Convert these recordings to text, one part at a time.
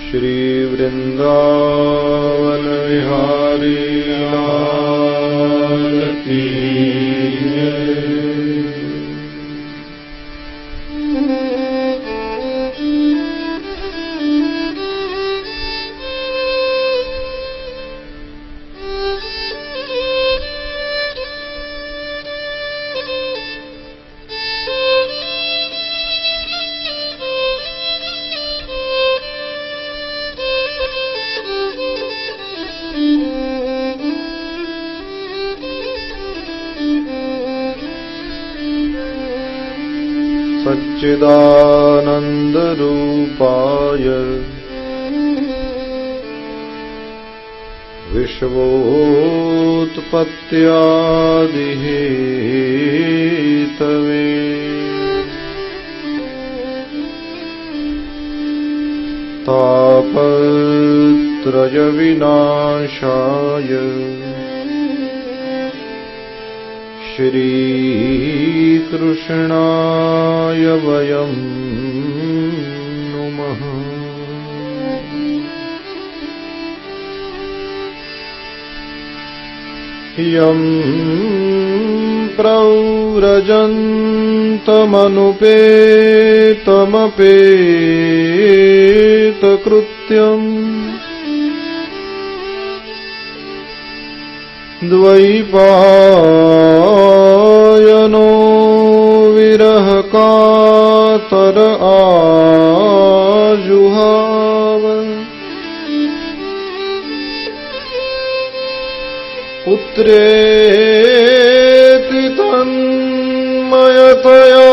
श्री वृंदावन विहारी लाल की जय। सच्चिदानन्दरूपाय विश्वोत्पत्त्यादिहेतवे तापत्रयविनाशाय श्रीकृष्णाय वयं नुमः। यं प्रव्रजन्तमनुपेतमपेतकृत्यम् द्वैपायनो विरहकातर आजुहाव पुत्रेति तन्मयतया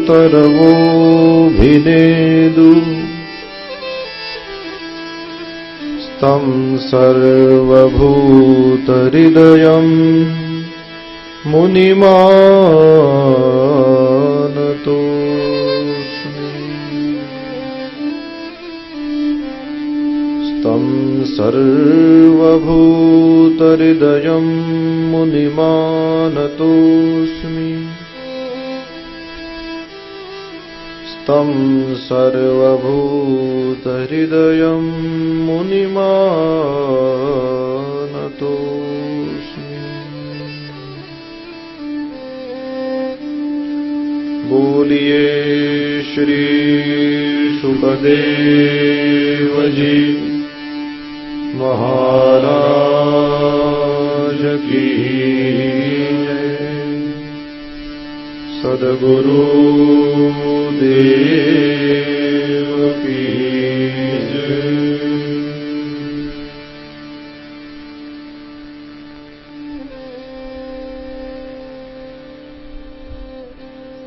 तरवोभिनेदु तं सर्वभूतहृदयं मुनिमानतोऽस्मि। तं सर्वभूतहृदयं मुनिमानतोऽस्मि। तं सर्वभूतहृदयं मुनिमानतोऽस्मि। बोलिए श्री सुखदेव जी महाराज की जय। सद्गुरु देव की जय।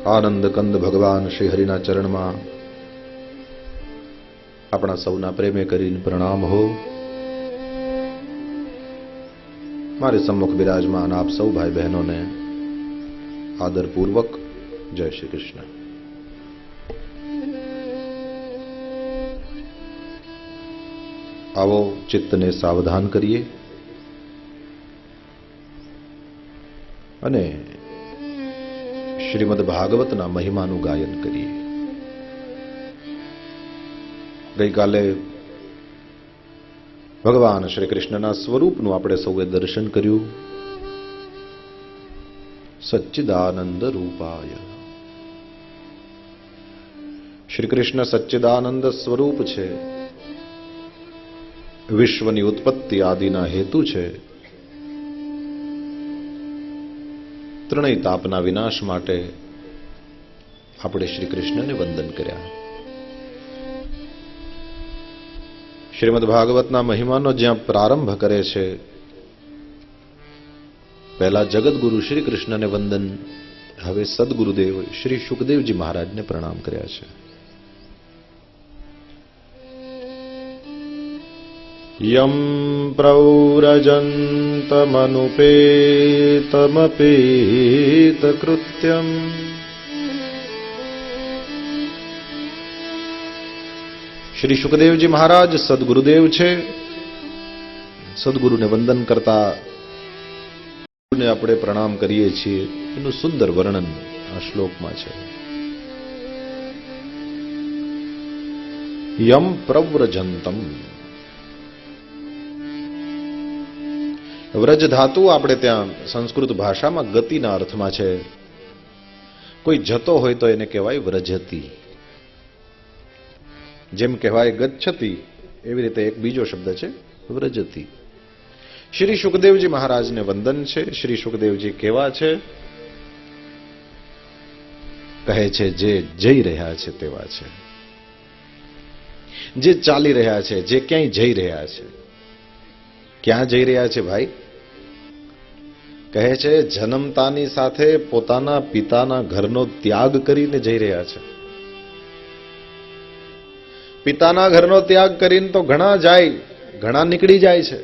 આનંદ કંદ ભગવાન શ્રી હરિના ચરણમાં આપણા સૌના પ્રેમે કરીને પ્રણામ હો। મારી સમ્મુખ બિરાજમાન આપ સૌ ભાઈ બહેનોને આદરપૂર્વક જય શ્રી કૃષ્ણ। આવો ચિત્તને સાવધાન કરીએ અને શ્રીમદ ભાગવતના મહિમાનું ગાયન કરીએ। ગઈકાલે ભગવાન શ્રી કૃષ્ણના સ્વરૂપનું આપણે સૌએ દર્શન કર્યું। સચ્ચિદાનંદ રૂપાય શ્રી કૃષ્ણ સચ્ચિદાનંદ સ્વરૂપ છે, વિશ્વની ઉત્પત્તિ આદિના હેતુ છે, ત્રણેય તાપના વિનાશ માટે આપણે શ્રી કૃષ્ણને વંદન કર્યા। શ્રીમદ ભાગવતના મહિમાનો જ્યાં પ્રારંભ કરે છે, પહેલા જગતગુરુ શ્રી કૃષ્ણને વંદન, હવે સદગુરુદેવ શ્રી સુખદેવજી મહારાજને પ્રણામ કર્યા છે। યમ પ્રવ્રજन्तमनुपेतमपेतकृत्यम् શ્રી સુખદેવજી મહારાજ સદગુરુદેવ છે। સદગુરુને વંદન કરતા આપણે પ્રણામ કરીએ છીએ, એનું સુંદર વર્ણન આ શ્લોકમાં છે। યમ પ્રવ્રજંતમ. વ્રજ ધાતુ આપણે ત્યાં સંસ્કૃત ભાષામાં ગતિના અર્થમાં છે. કોઈ જતો હોય તો એને કહેવાય વ્રજતી. જેમ કહેવાય ગચ્છતી, એવી રીતે એક બીજો શબ્દ છે વ્રજતી. શ્રી સુખદેવજી મહારાજને વંદન છે. શ્રી સુખદેવજી કેવા છે? કહે છે જે જઈ રહ્યા છે તેવા છે, જે ચાલી રહ્યા છે, જે ક્યાંય જઈ રહ્યા છે. ક્યાં જઈ રહ્યા છે ભાઈ? કહે છે જન્મતાની સાથે પોતાના પિતાના ઘરનો ત્યાગ કરીને જઈ રહ્યા છે. પિતાના ઘરનો ત્યાગ કરીને તો ઘણા જાય, ઘણા નીકળી જાય છે,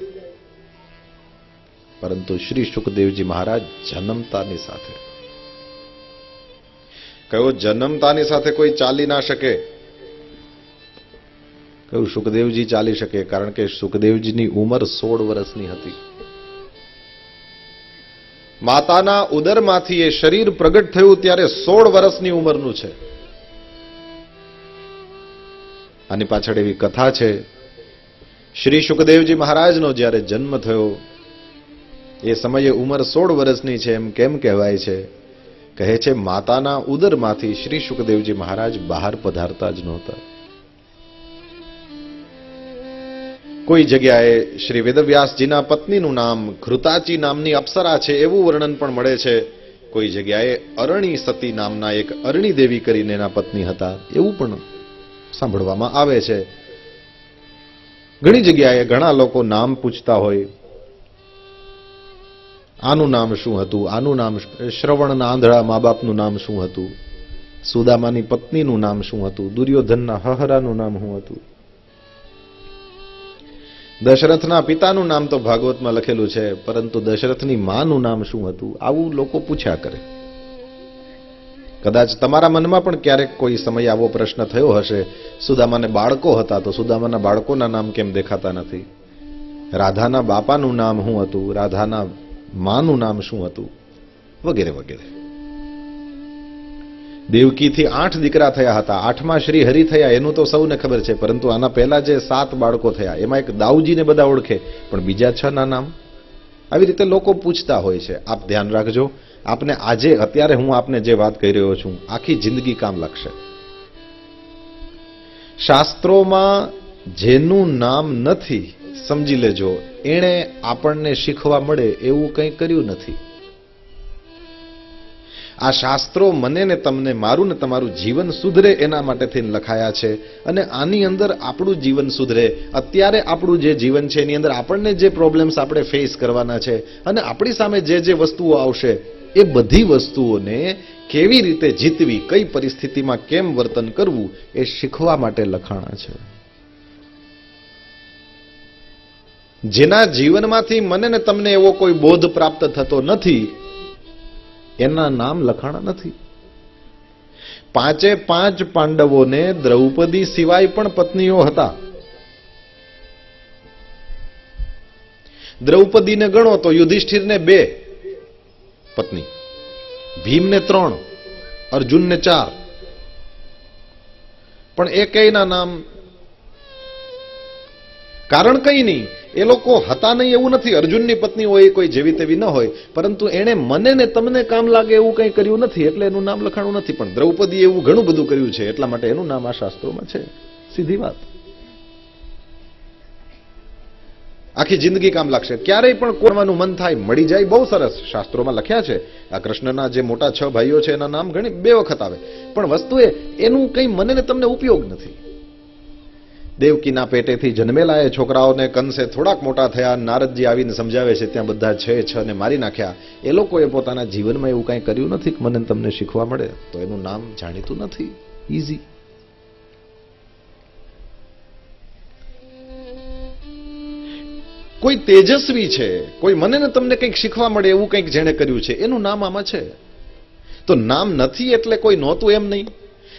પરંતુ શ્રી સુખદેવજી મહારાજ જન્મતાની સાથે. કયો જન્મતાની સાથે કોઈ ચાલી ના શકે? કયું સુખદેવજી ચાલી શકે? કારણ કે સુખદેવજીની ઉંમર 16 વર્ષની હતી. માતાના ઉદરમાંથી એ શરીર પ્રગટ થયું ત્યારે 16 વર્ષની ઉંમરનું છે. આની પાછળ એવી કથા છે, શ્રી સુખદેવજી મહારાજનો જ્યારે જન્મ થયો એ સમયે ઉંમર 16 વર્ષની છે. એમ કેમ કહેવાય છે? કહે છે માતાના ઉદરમાંથી શ્રી સુખદેવજી મહારાજ બહાર પધારતા જ નહોતા. કોઈ જગ્યાએ શ્રી વેદવ્યાસજીના પત્નીનું નામ ઘૃતાચી નામની અપ્સરા છે એવું વર્ણન પણ મળે છે. કોઈ જગ્યાએ અરણી સતી નામના એક અરણી દેવી કરીને એના પત્ની હતા એવું પણ સાંભળવામાં આવે છે. ઘણી જગ્યાએ ઘણા લોકો નામ પૂછતા હોય, આનું નામ શું હતું, આનું નામ. શ્રવણના આંધળા મા બાપનું નામ શું હતું, સુદામાની પત્નીનું નામ શું હતું, દુર્યોધનના હહરાનું નામ શું હતું, દશરથના પિતાનું નામ તો ભાગવતમાં લખેલું છે, પરંતુ દશરથની માનું નામ શું હતું, આવું લોકો પૂછ્યા કરે. કદાચ તમારા મનમાં પણ ક્યારેક કોઈ સમય આવો પ્રશ્ન થયો હશે, સુદામાને બાળકો હતા તો સુદામાના બાળકોના નામ કેમ દેખાતા નથી, રાધાના બાપાનું નામ શું હતું, રાધાના માનું નામ શું હતું, વગેરે વગેરે. દેવકીથી 8 દીકરા થયા હતા, 8મા શ્રી હરિ થયા એનું તો સૌને ખબર છે, પરંતુ આના પહેલા જે 7 બાળકો થયા એમાં એક દાઉજીને બધા ઓળખે, પણ બીજા 6 ના નામ. આવી રીતે લોકો પૂછતા હોય છે. આપ ધ્યાન રાખજો, આપને આજે અત્યારે હું આપને જે વાત કહી રહ્યો છું આખી જિંદગી કામ લાગશે. શાસ્ત્રોમાં જેનું નામ નથી, સમજી લેજો એણે આપણને શીખવા મળે એવું કંઈ કર્યું નથી. આ શાસ્ત્રો મને ને તમને, મારું ને તમારું જીવન સુધરે એના માટે થઈને લખાયા છે, અને આની અંદર આપણું જીવન સુધરે. અત્યારે આપણું જે જીવન છે એની અંદર આપણને જે પ્રોબ્લેમ્સ આપણે ફેસ કરવાના છે અને આપણી સામે જે જે વસ્તુઓ આવશે એ બધી વસ્તુઓને કેવી રીતે જીતવી, કઈ પરિસ્થિતિમાં કેમ વર્તન કરવું, એ શીખવા માટે લખાણા છે. જેના જીવનમાંથી મને ને તમને એવો કોઈ બોધ પ્રાપ્ત થતો નથી એના નામ લખાણા નથી. 5 પાંડવોને દ્રૌપદી સિવાય પણ પત્નીઓ હતા. દ્રૌપદીને ગણો તો યુધિષ્ઠિરને 2 પત્ની, ભીમને 3, અર્જુનને 4, પણ એકેયના નામ. કારણ કઈ નહીં, એ લોકો હતા નહીં એવું નથી. અર્જુનની પત્ની હોય કોઈ જેવી તેવી ન હોય, પરંતુ એણે મને ને તમને કામ લાગે એવું કંઈ કર્યું નથી એટલે એનું નામ લખાણું નથી. પણ દ્રૌપદી એવું ઘણું બધું કર્યું છે એટલા માટે એનું નામ આ શાસ્ત્રોમાં છે. સીધી વાત. આખી જિંદગી કામ લાગશે. ક્યારેય પણ કોરવાનું મન થાય, મળી જાય, બહુ સરસ. શાસ્ત્રોમાં લખ્યા છે. આ કૃષ્ણના જે મોટા 6 ભાઈઓ છે એના નામ ઘણી 2 વખત આવે, પણ વસ્તુ એનું કંઈ મને ને તમને ઉપયોગ નથી. દેવકીના પેટેથી જન્મેલા એ છોકરાઓને કંસે થોડાક મોટા થયા, નારદજી આવીને સમજાવે છે ત્યાં બધા 6 ને મારી નાખ્યા. એ લોકોએ પોતાના જીવનમાં એવું કાંઈ કર્યું નથી કે મને તમને શીખવા મળે, તો એનું નામ જાણીતું નથી. ઈઝી. કોઈ તેજસ્વી છે, કોઈ મને ને તમને કંઈક શીખવા મળે એવું કંઈક જેણે કર્યું છે, એનું નામ આમાં છે. તો નામ નથી એટલે કોઈ નહોતું એમ નહીં,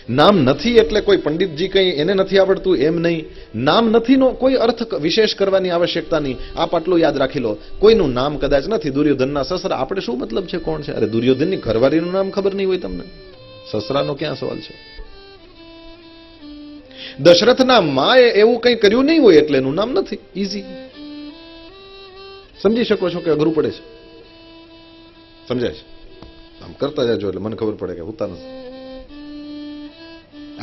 નામ નથી એટલે કોઈ પંડિતજી કંઈ એને નથી આવડતું એમ નહીં, નામ નથીનો કોઈ અર્થ વિશેષ કરવાની આવશ્યકતા નહીં. આપ આટલું યાદ રાખી લો, કોઈનું નામ કદાચ નથી. દુર્યોધનના સસરા, આપણે શું મતલબ છે કોણ છે? અરે દુર્યોધનની ઘરવાળીનું નામ ખબર નહીં હોય તમને, સસરાનો ક્યાં સવાલ છે? દશરથના માએ એવું કંઈ કર્યું નહીં હોય એટલે એનું નામ નથી. ઈઝી. સમજી શકો છો કે અઘરું પડે છે? સમજાય છે? આમ કરતા જાજો એટલે મને ખબર પડે કે હોતા નથી.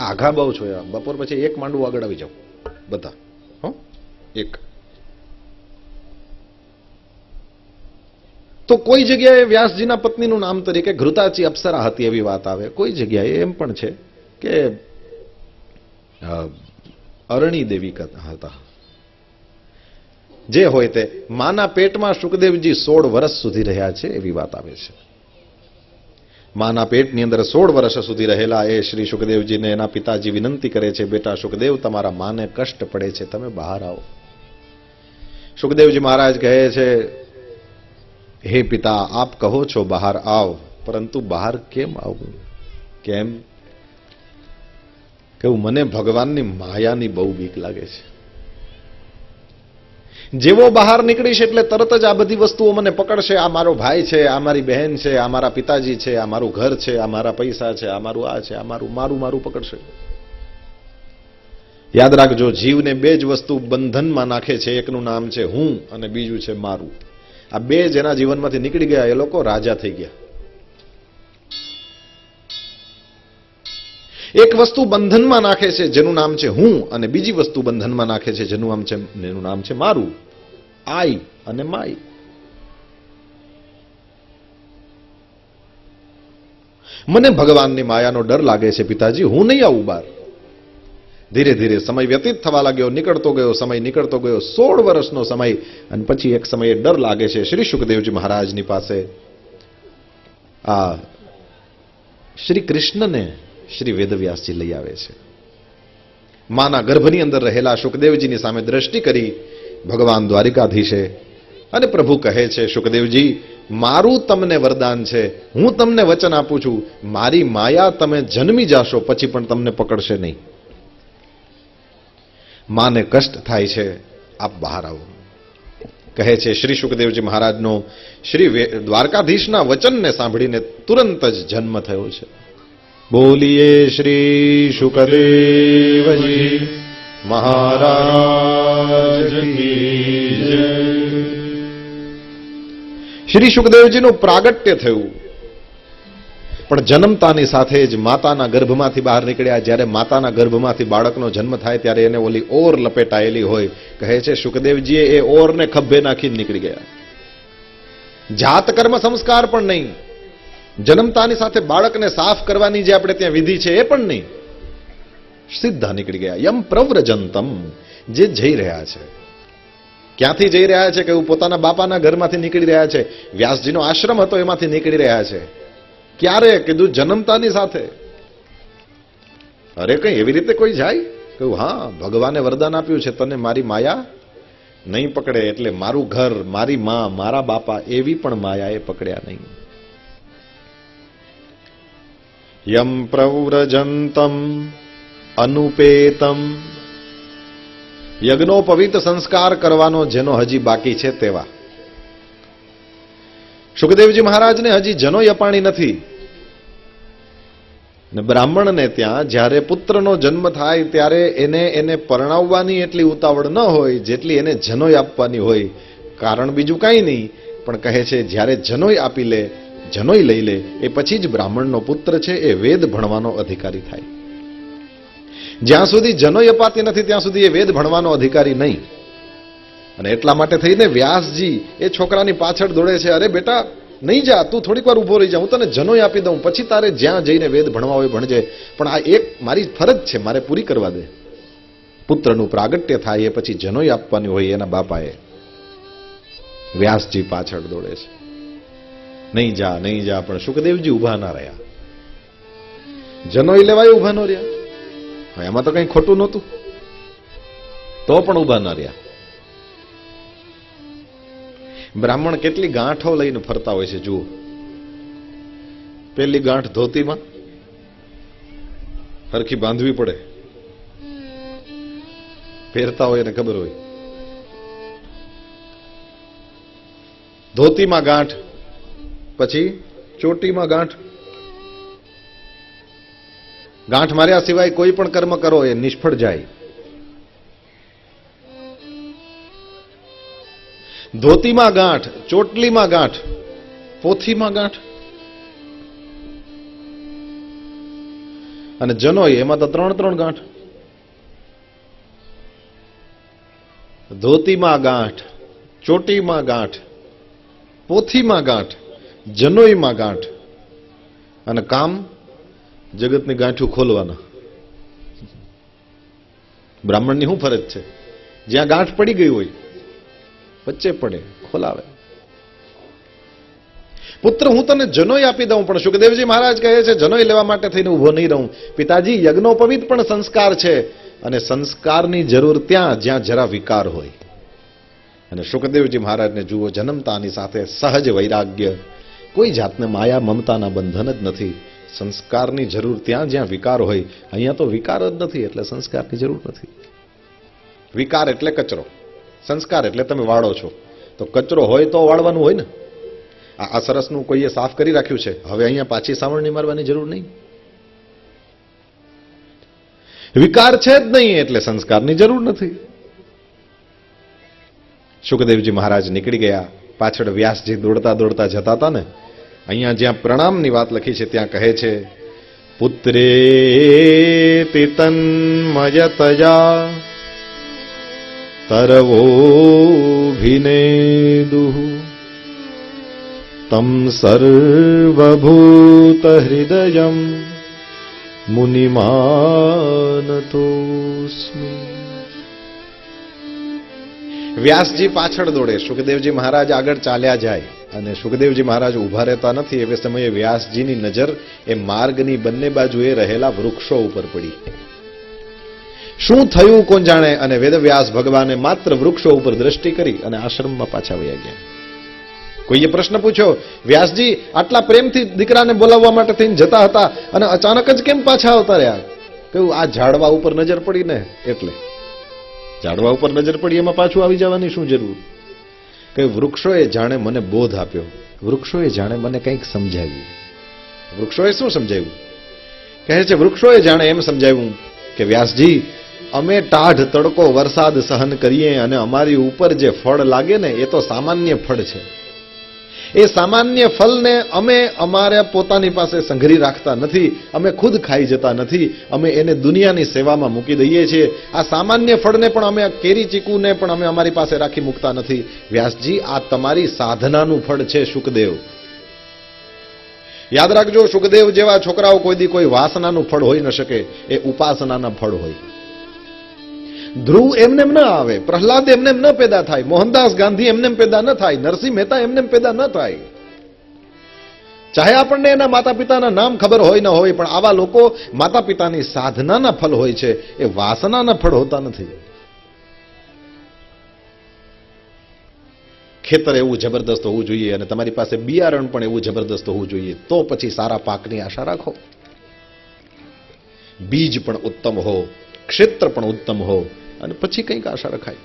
આઘા બહુ છો યાર. બપોર પછી એક માંડવું આગળ આવી જાવ બધા. હો, એક. તો કોઈ જગ્યાએ વ્યાસજીના પત્નીનું નામ તરીકે ઘૃતાચી અપ્સરા હતી એવી વાત આવે. કોઈ જગ્યાએ એમ પણ છે કે અરણી દેવી હતા. જે હોય તે, માના પેટમાં શુકદેવજી 16 વર્ષ સુધી રહ્યા છે એવી વાત આવે છે. માના પેટની અંદર 16 વર્ષ સુધી રહેલા એ શ્રી શુકદેવજીને એના પિતાજી વિનંતી કરે છે, બેટા શુકદેવ, તમારા માને કષ્ટ પડે છે, તમે બહાર આવો. શુકદેવજી મહારાજ કહે છે, હે પિતા, આપ કહો છો બહાર આવ, પરંતુ બહાર કેમ આવું? કેમ? કેવું? મને ભગવાનની માયાની બહુ બીક લાગે છે. જેવો બહાર નીકળીશ એટલે તરત જ આ બધી વસ્તુઓ મને પકડશે. આ મારો ભાઈ છે, આ મારી બહેન છે, આ મારા પિતાજી છે, આ મારું ઘર છે, આ મારા પૈસા છે, આ મારું આ છે, આ મારું પકડશે. યાદ રાખજો, જીવને બે જ વસ્તુ બંધનમાં નાખે છે. એકનું નામ છે હું અને બીજું છે મારું. આ બે જેના જીવનમાંથી નીકળી ગયા એ લોકો રાજા થઈ ગયા. એક વસ્તુ બંધનમાં નાખે છે જેનું નામ છે હું, અને બીજી વસ્તુ બંધનમાં નાખે છે જેનું નામ છે મારું. આઈ અને માઈ. મને ભગવાનની માયાનો ડર લાગે છે પિતાજી, હું નહીં આવું બહાર. ધીરે ધીરે સમય વ્યતીત થવા લાગ્યો, નીકળતો ગયો સમય, નીકળતો ગયો. 16 વર્ષનો સમય. અને પછી એક સમયે ડર લાગે છે. શ્રી શુકદેવજી મહારાજની પાસે આ શ્રી કૃષ્ણને શ્રી વેદવ્યાસજી લઈ આવે છે. માના ગર્ભની અંદર રહેલા શુકદેવજીની સામે દ્રષ્ટિ કરી ભગવાન દ્વારિકાધીશે અને પ્રભુ કહે છે, શુકદેવજી, મારું તમને વરદાન છે, હું તમને વચન આપું છું, મારી માયા તમે જન્મી જાશો પછી પણ તમને પકડશે નહીં. માને કષ્ટ થાય છે, આપ બહાર આવો. કહે છે શ્રી શુકદેવજી મહારાજનો શ્રી દ્વારકાધીશના વચનને સાંભળીને તુરંત જ જન્મ થયો છે. બોલીએ શ્રી શુકદેવજી મહારાજ કી જય. શ્રી શુકદેવજીનું પ્રાગટ્ય થયું, પણ જન્મતાની સાથે જ માતાના ગર્ભમાંથી બહાર નીકળ્યા. જ્યારે માતાના ગર્ભમાંથી બાળકનો જન્મ થાય ત્યારે એને ઓલી ઓર લપેટાયેલી હોય. કહે છે શુકદેવજીએ એ ઓરને ખભે નાખીને નીકળી ગયા. જાત કર્મ સંસ્કાર પણ નહીં, જન્મતાની સાથે બાળકને સાફ કરવાની જે આપણે ત્યાં વિધિ છે એ પણ નહીં, સીધા નીકળી ગયા. યમ પ્રવ્રજંતમ, જે જઈ રહ્યા છે. ક્યાંથી જઈ રહ્યા છે? કે પોતાના બાપાના ઘરમાંથી નીકળી રહ્યા છે. વ્યાસજીનો આશ્રમ હતો એમાંથી નીકળી રહ્યા છે. ક્યારે? કીધું જન્મતાની સાથે. અરે કઈ એવી રીતે કોઈ જાય? કહ્યું હા, ભગવાને વરદાન આપ્યું છે, તને મારી માયા નહીં પકડે. એટલે મારું ઘર, મારી માં, મારા બાપા, એવી પણ માયાએ પકડ્યા નહીં. યમ પ્રવ્રજંતમ અનુપેતમ, યજ્ઞોપવિત સંસ્કાર કરવાનો જેનો હજી બાકી છે તેવા. શુકદેવજી મહારાજને હજી જનોય અપાણી નથી. ને બ્રાહ્મણને ત્યાં જ્યારે પુત્રનો જન્મ થાય ત્યારે એને પરણાવવાની એટલી ઉતાવળ ન હોય જેટલી એને જનોય આપવાની હોય. કારણ બીજું કાંઈ નહીં, પણ કહે છે જ્યારે જનોય આપી લે, જનોય લઈ લે, એ પછી જ બ્રાહ્મણનો પુત્ર છે એ વેદ ભણવાનો અધિકારી થાય. જ્યાં સુધી જનોય અપાતી નથી ત્યાં સુધી એ વેદ ભણવાનો અધિકારી નહીં. અને એટલા માટે થઈને વ્યાસજી એ છોકરાની પાછળ દોડે છે, અરે બેટા નહીં જા, તું થોડીક વાર ઉભો રહી જા, હું તને જનોય આપી દઉં, પછી તારે જ્યાં જઈને વેદ ભણવા હોય ભણજે, પણ આ એક મારી ફરજ છે, મારે પૂરી કરવા દે. પુત્રનું પ્રાગટ્ય થાય એ પછી જનોય આપવાની હોય એના બાપાએ. વ્યાસજી પાછળ દોડે છે, નહીં જા નહીં જા, પણ શુકદેવજી ઉભા ના રહ્યા. જનોય લેવાય ઉભા ન રહ્યા. એમાં તો કઈ ખોટું નહોતું, તો પણ ઉભા ના રહ્યા. બ્રાહ્મણ કેટલી ગાંઠો લઈને ફરતા હોય છે જુઓ. પેલી ગાંઠ ધોતીમાં હરખી બાંધવી પડે, પહેરતા હોય એને ખબર હોય. ધોતીમાં ગાંઠ, પછી ચોટીમાં ગાંઠ, ગાંઠ માર્યા સિવાય કોઈ પણ કર્મ કરો એ નિષ્ફળ જાય. ધોતીમાં ગાંઠ, ચોટલીમાં ગાંઠ, પોથીમાં ગાંઠ અને જનોઈ એમાં તો 3 ગાંઠ. ધોતીમાં ગાંઠ, ચોટીમાં ગાંઠ, પોથીમાં ગાંઠ, જનોઈમાં ગાંઠ અને કામ જગતની ગાંઠું ખોલવાના. બ્રાહ્મણની શું ફરજ છે? જ્યાં ગાંઠ પડી ગઈ હોય વચ્ચે પડે, ખોલાવે. પુત્ર હું તને જનોઈ આપી દઉં, પણ સુખદેવજી મહારાજ કહે છે જનોઈ લેવા માટે થઈને ઉભો નહીં રહું. પિતાજી, યજ્ઞોપવિત પણ સંસ્કાર છે અને સંસ્કારની જરૂર ત્યાં જ્યાં જરા વિકાર હોય. અને સુખદેવજી મહારાજને જુઓ, જન્મતાની સાથે સહજ વૈરાગ્ય, કોઈ જાતને માયા મમતાના બંધન જ નથી. સંસ્કારની જરૂર ત્યાં જ્યાં વિકાર હોય. અહીંયા તો વિકાર જ નથી એટલે સંસ્કારની જરૂર નથી. વિકાર એટલે કચરો, સંસ્કાર એટલે તમે વાળો છો. તો કચરો હોય તો વાળવાનું હોય ને. આ સરસનું કોઈએ સાફ કરી રાખ્યું છે, હવે અહીંયા પાછી સાવરણી મારવાની જરૂર નહીં. વિકાર છે જ નહીં એટલે સંસ્કારની જરૂર નથી. સુખદેવજી મહારાજ નીકળી ગયા. પાછળ વ્યાસજી દોડતા દોડતા જતા હતા ને. અહીંયા જ્યાં પ્રણામની વાત લખી છે ત્યાં કહે છે, પુત્રેતિ તન્મયતયા તરવોભિનેદુઃ તમ સર્વભૂત હૃદયમ મુનિમાનતોસ્મિ. વ્યાસજી પાછળ દોડે, સુખદેવજી મહારાજ આગળ ચાલ્યા જાય અને સુખદેવજી મહારાજ ઉભા રહેતા નથી. એ સમયે વ્યાસજીની નજર એ માર્ગની બંને બાજુએ રહેલા વૃક્ષો ઉપર પડી. શું થયું કોણ જાણે? અને વેદવ્યાસ ભગવાને માત્ર વૃક્ષો ઉપર દ્રષ્ટિ કરી અને આશ્રમમાં પાછા વયા ગયા. કોઈએ પ્રશ્ન પૂછ્યો, વ્યાસજી આટલા પ્રેમથી દીકરાને બોલાવવા માટે થઈને જતા હતા અને અચાનક જ કેમ પાછા આવતા રહ્યા? કહ્યું, આ ઝાડવા ઉપર નજર પડી ને એટલે. ઝાડવા ઉપર નજર પડી એમાં પાછું આવી જવાની શું જરૂર? કે વૃક્ષોએ જાણે મને બોધ આપ્યો, વૃક્ષોએ જાણે મને કંઈક સમજાવ્યું. વૃક્ષોએ શું સમજાવ્યું? કહે છે વૃક્ષોએ જાણે એમ સમજાવ્યું કે વ્યાસજી, અમે ટાઢ તડકો વરસાદ સહન કરીએ અને અમારી ઉપર જે ફળ લાગે ને એ તો સામાન્ય ફળ છે. એ સામાન્ય ફળને અમે અમારા પોતાની પાસે સંઘરી રાખતા નથી, અમે ખુદ ખાઈ જતા નથી, અમે એને દુનિયાની સેવામાં મૂકી દઈએ છીએ. આ સામાન્ય ફળને પણ અમે, કેરી ચીકુને પણ અમે અમારી પાસે રાખી મૂકતા નથી. વ્યાસજી, આ તમારી સાધનાનું ફળ છે સુખદેવ. યાદ રાખજો, સુખદેવ જેવા છોકરાઓ કોઈ દી કોઈ વાસનાનું ફળ હોઈ ન શકે, એ ઉપાસનાના ફળ હોય. ધ્રુવ એમનેમ ન આવે, પ્રહલાદ એમનેમ ન પેદા થાય, મોહનદાસ ગાંધી એમનેમ પેદા ન થાય, નરસિંહ મહેતા એમનેમ પેદા ન થાય. ચાહે આપણને એના માતા પિતાના નામ ખબર હોય ન હોય, પણ આવા લોકો માતા પિતાની સાધનાના ફળ હોય છે, એ વાસનાના ફળ હોતા નથી. ખેતર એવું જબરદસ્ત હોવું જોઈએ અને તમારી પાસે બિયારણ પણ એવું જબરદસ્ત હોવું જોઈએ, તો પછી સારા પાકની આશા રાખો. બીજ પણ ઉત્તમ હો, ક્ષેત્ર પણ ઉત્તમ હો અને પછી કંઈક આશા રખાય.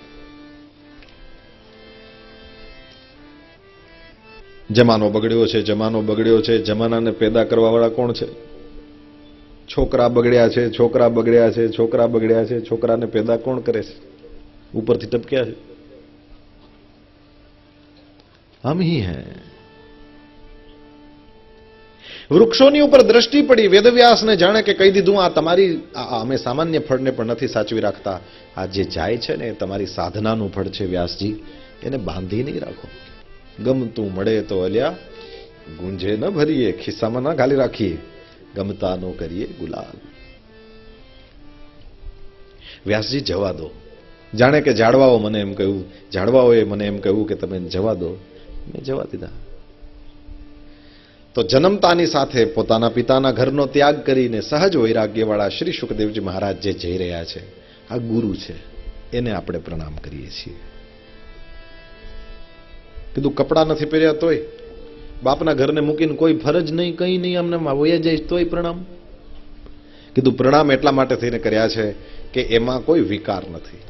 જમાનો બગડ્યો છે, જમાનો બગડ્યો છે. જમાનાને પેદા કરવા વાળા કોણ છે? છોકરા બગડ્યા છે, છોકરા બગડ્યા છે, છોકરા બગડ્યા છે. છોકરાને પેદા કોણ કરે છે? ઉપરથી ટપક્યા છે. હમ હી હૈ. વૃક્ષોની ઉપર દ્રષ્ટિ પડી. વેદવ્યાસને જાણે કે કહી દીધું, આ તમારી, અમે સામાન્ય ફળને પણ નથી સાચવી રાખતા. આ જે જાય છે ને એ તમારી સાધનાનું ફળ છે વ્યાસજી, એને બાંધી નહીં રાખો. ગમતું મળે તો અલ્યા ગુંજે ન ભરીએ, ખિસ્સામાં ના ઘાલી રાખીએ, ગમતા નો કરીએ ગુલાલ. વ્યાસજી જવા દો. જાણે કે ઝાડવાઓ મને એમ કહ્યું, ઝાડવાઓએ મને એમ કહ્યું કે તમે જવા દો, મેં જવા દીધા. તો જન્મતાની સાથે પોતાના પિતાના ઘરનો ત્યાગ કરીને સહજ વૈરાગ્યવાળા શ્રી સુખદેવજી મહારાજ જે જઈ રહ્યા છે, આ ગુરુ છે, એને આપણે પ્રણામ કરીએ છીએ. કીધું કપડા નથી પહેર્યા તોય, બાપના ઘરને મૂકીને કોઈ ફરજ નહીં, કંઈ નહીં, અમને વયા જાય તોય પ્રણામ. કીધું પ્રણામ એટલા માટે થઈને કર્યા છે કે એમાં કોઈ વિકાર નથી.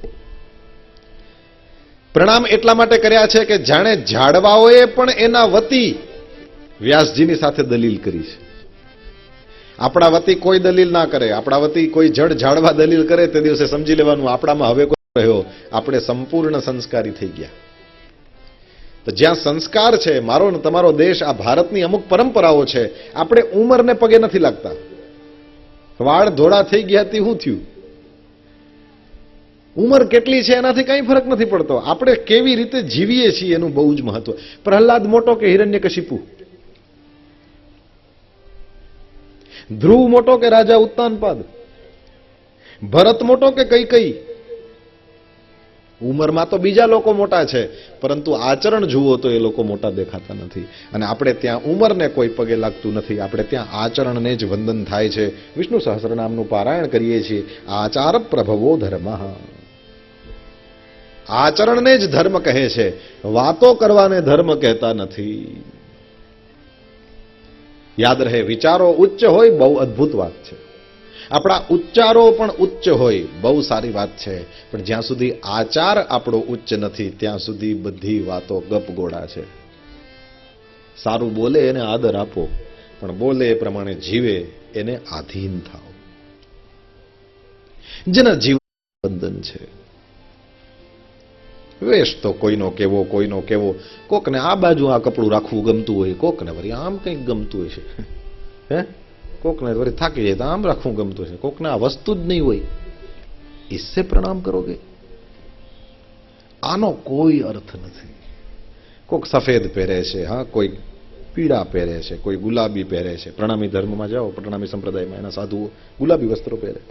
પ્રણામ એટલા માટે કર્યા છે કે જાણે ઝાડવાઓએ પણ એના વતી વ્યાસજીની સાથે દલીલ કરી છે. આપણા વતી કોઈ દલીલ ના કરે, આપણા વતી કોઈ જડ ઝાડવા દલીલ કરે તે દિવસે સમજી લેવાનું આપણામાં હવે કોઈ રહ્યો, આપણે સંપૂર્ણ સંસ્કારી થઈ ગયા. તો જ્યાં સંસ્કાર છે, મારો ને તમારો દેશ, આ ભારતની અમુક પરંપરાઓ છે, આપણે ઉંમરને પગે નથી લાગતા. વાળ ધોળા થઈ ગયા તે શું થયું? ઉંમર કેટલી છે એનાથી કઈ ફરક નથી પડતો. આપણે કેવી રીતે જીવીએ છીએ એનું બહુ જ મહત્વ. પ્રહલાદ મોટો કે હિરણ્યકશિપુ? ધ્રુવ મોટો કે રાજા ઉત્તાનપાદ? ભરત મોટો કે કૈકેયી? ઉંમરમાં તો બીજા લોકો મોટા છે, પરંતુ આચરણ જુઓ તો એ લોકો મોટા દેખાતા નથી. અને આપણે ત્યાં ઉંમરને કોઈ પગે લાગતું નથી, આપણે ત્યાં આચરણને જ વંદન થાય છે. વિષ્ણુ સહસ્રનામનું પારાયણ કરીએ છીએ. આચાર પ્રભવો ધર્મ. આચરણને જ ધર્મ કહે છે, વાતો કરવાને ધર્મ કહેતા નથી. યાદ રહે, વિચારો ઉચ્ચ હોય બહુ અદ્ભુત વાત છે. આપણા ઉચ્ચારો પણ ઉચ્ચ હોય બહુ સારી વાત છે. પણ જ્યાં સુધી આચાર આપણો ઉચ્ચ નથી ત્યાં સુધી બધી વાતો ગપગોળા છે. સારું બોલે એને આદર આપો, પણ બોલે એ પ્રમાણે જીવે એને આધીન થાઓ. જેના જીવન બંધન છે. વેશ તો કોઈનો કેવો, કોઈનો કેવો. કોકને આ બાજુ આ કપડું રાખવું ગમતું હોય, કોકને વળી આમ કંઈક ગમતું હોય છે. હે, કોકને વળી થાકી જાય તો આમ રાખવું ગમતું છે, કોકને આ વસ્તુ જ નહીં હોય. ઇસસે પ્રણામ કરોગે? આનો કોઈ અર્થ નથી. કોક સફેદ પહેરે છે, હા, કોઈ પીળા પહેરે છે, કોઈ ગુલાબી પહેરે છે. પ્રણામી ધર્મમાં જાઓ, પ્રણામી સંપ્રદાયમાં એના સાધુઓ ગુલાબી વસ્ત્રો પહેરે,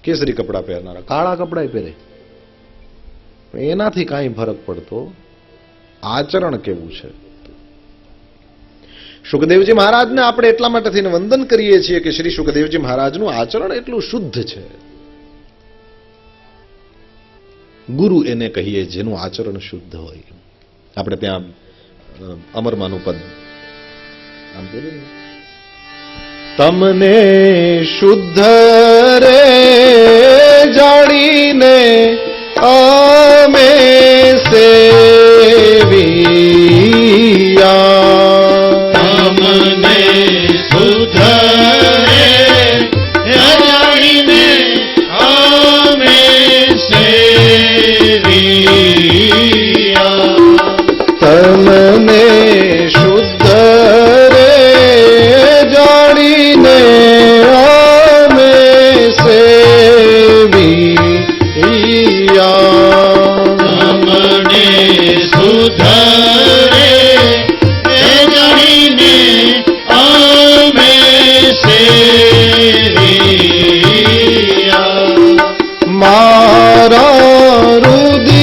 કેસરી કપડાં પહેરનારા કાળા કપડાં પહેરે. એનાથી કાંઈ ફરક પડતો. આચરણ કેવું છે? સુખદેવજી મહારાજને આપણે એટલા માટે થઈને વંદન કરીએ છીએ કે શ્રી સુખદેવજી મહારાજનું આચરણ એટલું શુદ્ધ છે. ગુરુ એને કહીએ જેનું આચરણ શુદ્ધ હોય. આપણે ત્યાં અમરમાનું પદ આમ બોલું, તમને શુદ્ધ રે જાણીને અમે સેવિયા, તમને શુદ્ધ રે જાણીને અમે સેવિયા. તમને શુદ્ધ રે જાણીને અમે સેવિયા. તમને શુદ્ધ રે જાણીને અમે સેવિયા. મારા રુદિયામાં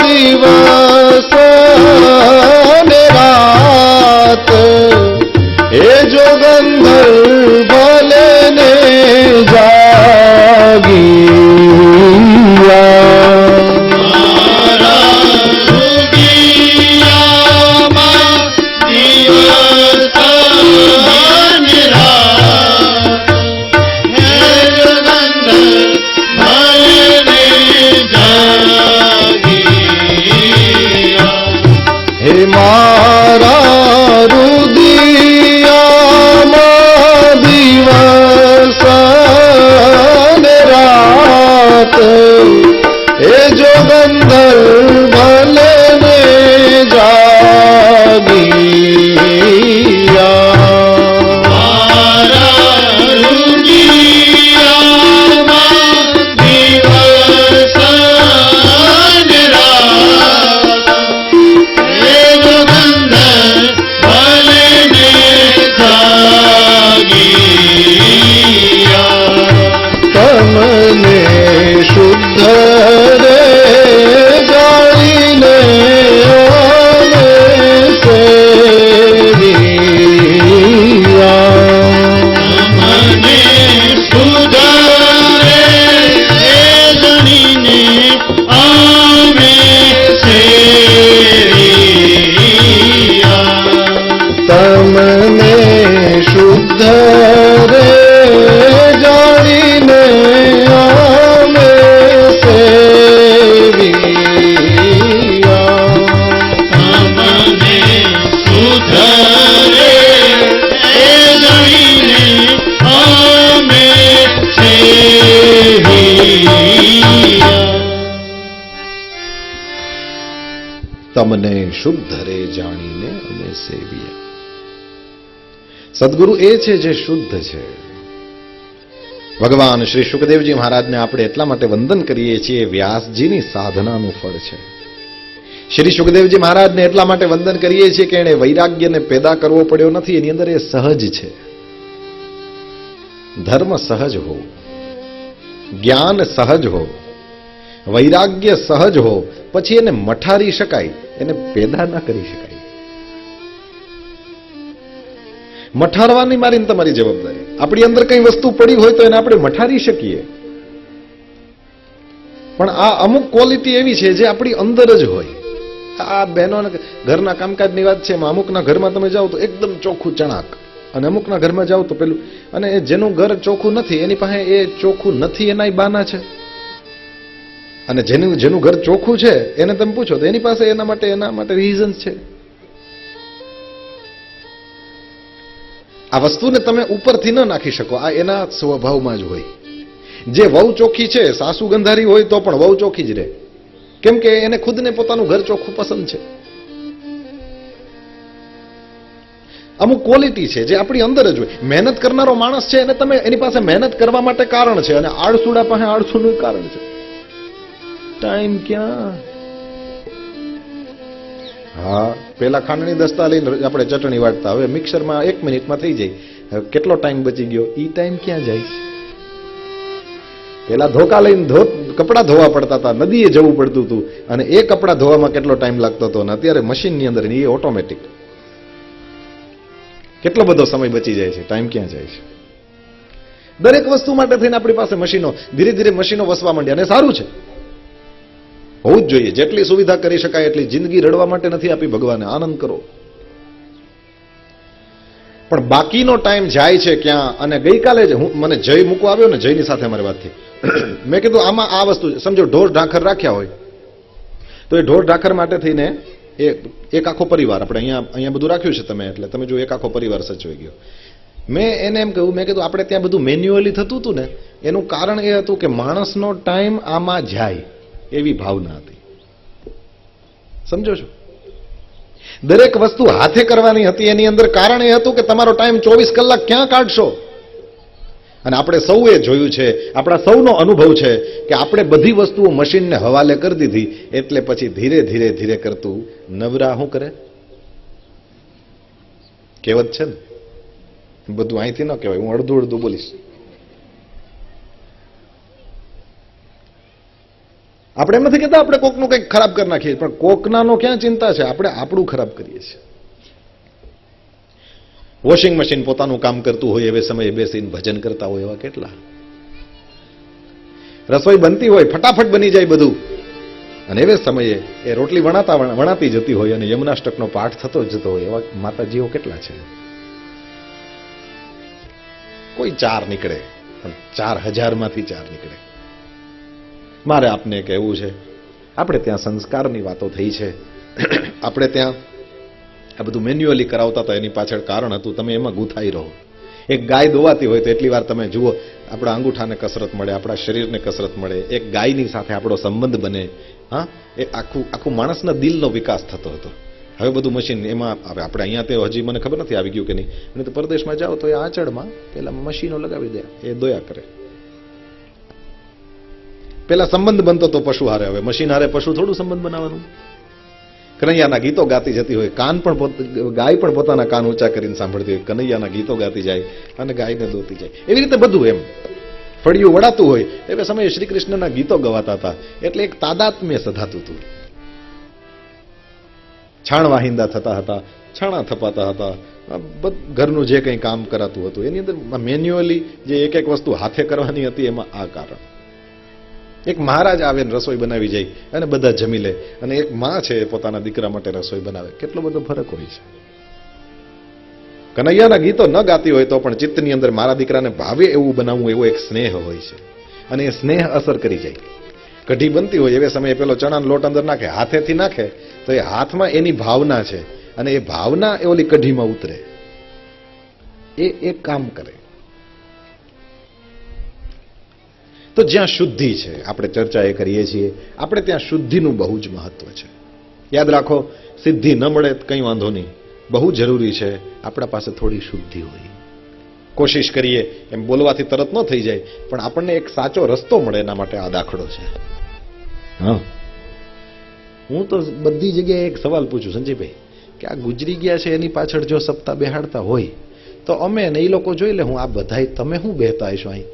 દિવસ ને રાત એ જો ગંધર્વ ભલે ને જાગિયા. શુદ્ધ રે જાણીને અમે સેવ્યા. સદગુરુ એ છે જે શુદ્ધ છે. ભગવાન શ્રી શુકદેવજી મહારાજને આપણે એટલા માટે વંદન કરીએ છીએ, વ્યાસજીની સાધનાનું ફળ છે. શ્રી શુકદેવજી મહારાજને એટલા માટે વંદન કરીએ છીએ કે એણે વૈરાગ્યને પેદા કરવો પડ્યો નથી. એની અંદર એ સહજ છે. ધર્મ સહજ હો, જ્ઞાન સહજ હો, વૈરાગ્ય સહજ હો, પછી એને મઠારી શકાય, એને પેદા ના કરી શકાય. મઠારવાની મારી ને તમારી જવાબદારી. આપણી અંદર કઈ વસ્તુ પડી હોય તો એને આપણે મઠારી શકીએ, પણ આ અમુક ક્વોલિટી એવી છે જે આપણી અંદર જ હોય. આ બહેનો ઘરના કામકાજની વાત છે. અમુકના ઘરમાં તમે જાઓ તો એકદમ ચોખ્ખું ચણાક, અને અમુકના ઘરમાં જાઓ તો પેલું. અને જેનું ઘર ચોખ્ખું નથી એની પાસે એ ચોખ્ખું નથી એના બાના છે, અને જેનું ઘર ચોખ્ખું છે એને તમે પૂછો તો એની પાસે એના માટે રીઝન છે. આ વસ્તુને તમે ઉપરથી ન નાખી શકો, આ એના સ્વભાવમાં જ હોય. જે વહુ ચોખ્ખી છે, સાસુ ગંધારી હોય તો પણ વહુ ચોખ્ખી જ રહે, કેમ કે એને ખુદને પોતાનું ઘર ચોખ્ખું પસંદ છે. અમુક ક્વોલિટી છે જે આપણી અંદર જ હોય. મહેનત કરનારો માણસ છે એને તમે એની પાસે મહેનત કરવા માટે કારણ છે, અને આળસુડા પાસે આળસુનું કારણ છે. ટાઈમ ક્યાં? હા, પેલા ખાંડની દસ્તા લઈને આપણે ચટણી વાટતા, હવે મિક્સરમાં 1 મિનિટમાં થઈ જાય. હવે કેટલો ટાઈમ બચી ગયો? ઈ ટાઈમ ક્યાં જાય છે? પેલા ધોકા લઈને કપડા ધોવા પડતા હતા, નદીએ જવું પડતું હતું, અને એ કપડા ધોવામાં કેટલો ટાઈમ લાગતો હતો, અને અત્યારે મશીનની અંદર એ ઓટોમેટિક. કેટલો બધો સમય બચી જાય છે. ટાઈમ ક્યાં જાય છે? દરેક વસ્તુ માટે થઈને આપણી પાસે મશીનો, ધીરે ધીરે મશીનો વસવા માંડ્યા, અને સારું છે, હોવું જ જોઈએ. જેટલી સુવિધા કરી શકાય એટલી. જિંદગી રડવા માટે નથી આપી ભગવાને, આનંદ કરો. પણ બાકીનો ટાઈમ જાય છે ક્યાં? અને ગઈકાલે જ મને જય મૂકવા આવ્યો ને, જયની સાથે અમારી વાત થઈ. મેં કીધું આમાં આ વસ્તુ સમજો, ઢોર ઢાંખર રાખ્યા હોય તો એ ઢોર ઢાંખર માટે થઈને એક આખો પરિવાર, આપણે અહીંયા બધું રાખ્યું છે તમે, એટલે તમે જો એક આખો પરિવાર સચવાઈ ગયો. મેં એને એમ કહ્યું, મેં કીધું આપણે ત્યાં બધું મેન્યુઅલી થતું હતું ને, એનું કારણ એ હતું કે માણસનો ટાઈમ આમાં જાય એવી ભાવના હતી. સમજો છો? દરેક વસ્તુ હાથે કરવાની હતી. એની અંદર કારણ એ હતું કે તમારો ટાઈમ 24 કલાક ક્યાં કાઢશો? અને આપણે સૌએ જોયું છે, આપણા સૌનો અનુભવ છે કે આપણે બધી વસ્તુઓ મશીનને હવાલે કરી દીધી, એટલે પછી ધીરે ધીરે ધીરે કરતું નવરા શું કરે? કહેવત છે ને, બધું અહીંથી ન કહેવાય, હું અડધું અડધું બોલીશ. આપણે એમ નથી કહેતા આપણે કોકનું કંઈક ખરાબ કરી નાખીએ, પણ કોકનાનો ક્યાં ચિંતા છે? આપણે આપણું ખરાબ કરીએ છીએ. વોશિંગ મશીન પોતાનું કામ કરતું હોય એવે સમયે બેસીને ભજન કરતા હોય એવા કેટલા. રસોઈ બનતી હોય, ફટાફટ બની જાય બધું, અને એવે સમયે એ રોટલી વણાતી જતી હોય અને યમુનાષ્ટકનો પાઠ થતો જતો હોય એવા માતાજીઓ કેટલા છે. કોઈ 4 નીકળે, પણ 4000 માંથી 4 નીકળે. મારે આપને કહેવું છે, આપણે ત્યાં સંસ્કારની વાતો થઈ છે. આપણે ત્યાં આ બધું મેન્યુઅલી કરાવતા હતા, એની પાછળ કારણ હતું તમે એમાં ગૂંથાઈ રહો. એક ગાય દોવાતી હોય તો એટલી વાર તમે જુઓ, આપણા અંગૂઠાને કસરત મળે, આપણા શરીરને કસરત મળે, એક ગાયની સાથે આપણો સંબંધ બને. હા, એ આખું માણસના દિલનો વિકાસ થતો હતો. હવે બધું મશીન એમાં આવે. આપણે અહીંયા તે હજી મને ખબર નથી આવી ગયું કે નહીં, અને તો પરદેશમાં જાઓ તો એ આંચળમાં પેલા મશીનો લગાવી દે, એ દોયા કરે. પેલા સંબંધ બનતો તો પશુ હારે, હવે મશીન હારે પશુ થોડું સંબંધ બનાવવાનું. કનૈયાના ગીતો ગાતી જતી હોય, ગાય પણ પોતાના કાન ઊંચા કરીને સાંભળતી હોય, કનૈયાના ગીતો ગાતી જાય અને ગાયને દોતી જાય. એવી રીતે બધું એમ ફળિયું વળાતું હોય એ સમયે શ્રી કૃષ્ણના ગીતો ગવાતા હતા, એટલે એક તાદાત્મ્ય સધાતું હતું. છાણ વાહિંદા થતા હતા, છાણા થપાતા હતા, ઘરનું જે કંઈ કામ કરાતું હતું એની અંદર મેન્યુઅલી જે એક એક વસ્તુ હાથે કરવાની હતી, એમાં આ કારણ. એક મહારાજ આવે ને રસોઈ બનાવી જાય અને બધા જમી લે, અને એક માં છે પોતાના દીકરા માટે રસોઈ બનાવે. કેટલો બધો ફરક હોય છે. કનૈયાના ગીતો ન ગાતી હોય તો પણ ચિત્તની અંદર મારા દીકરાને ભાવે એવું બનાવવું, એવો એક સ્નેહ હોય છે, અને એ સ્નેહ અસર કરી જાય. કઢી બનતી હોય એવે સમયે પેલો ચણાનો લોટ અંદર નાખે, હાથેથી નાખે તો એ હાથમાં એની ભાવના છે, અને એ ભાવના એ ઓલી કઢીમાં ઉતરે, એ એક કામ કરે. તો જ્યાં શુદ્ધિ છે, આપણે ચર્ચા એ કરીએ છીએ, આપણે ત્યાં શુદ્ધિનું બહુ જ મહત્વ છે. યાદ રાખો, સિદ્ધિ ન મળે તો કંઈ વાંધો નહીં, બહુ જરૂરી છે આપણા પાસે થોડી શુદ્ધિ હોય. કોશિશ કરીએ એમ બોલવાથી તરત ન થઈ જાય, પણ આપણને એક સાચો રસ્તો મળે એના માટે આ દાખલો છે. હા, હું તો બધી જગ્યાએ એક સવાલ પૂછું સંજયભાઈ, કે આ ગુજરી ગયા છે એની પાછળ જો સપ્તાહ બેહાડતા હોય તો અમે ને એ લોકો જોઈ લે, હું આ બધાય તમે શું બેહતા હશો અહીં?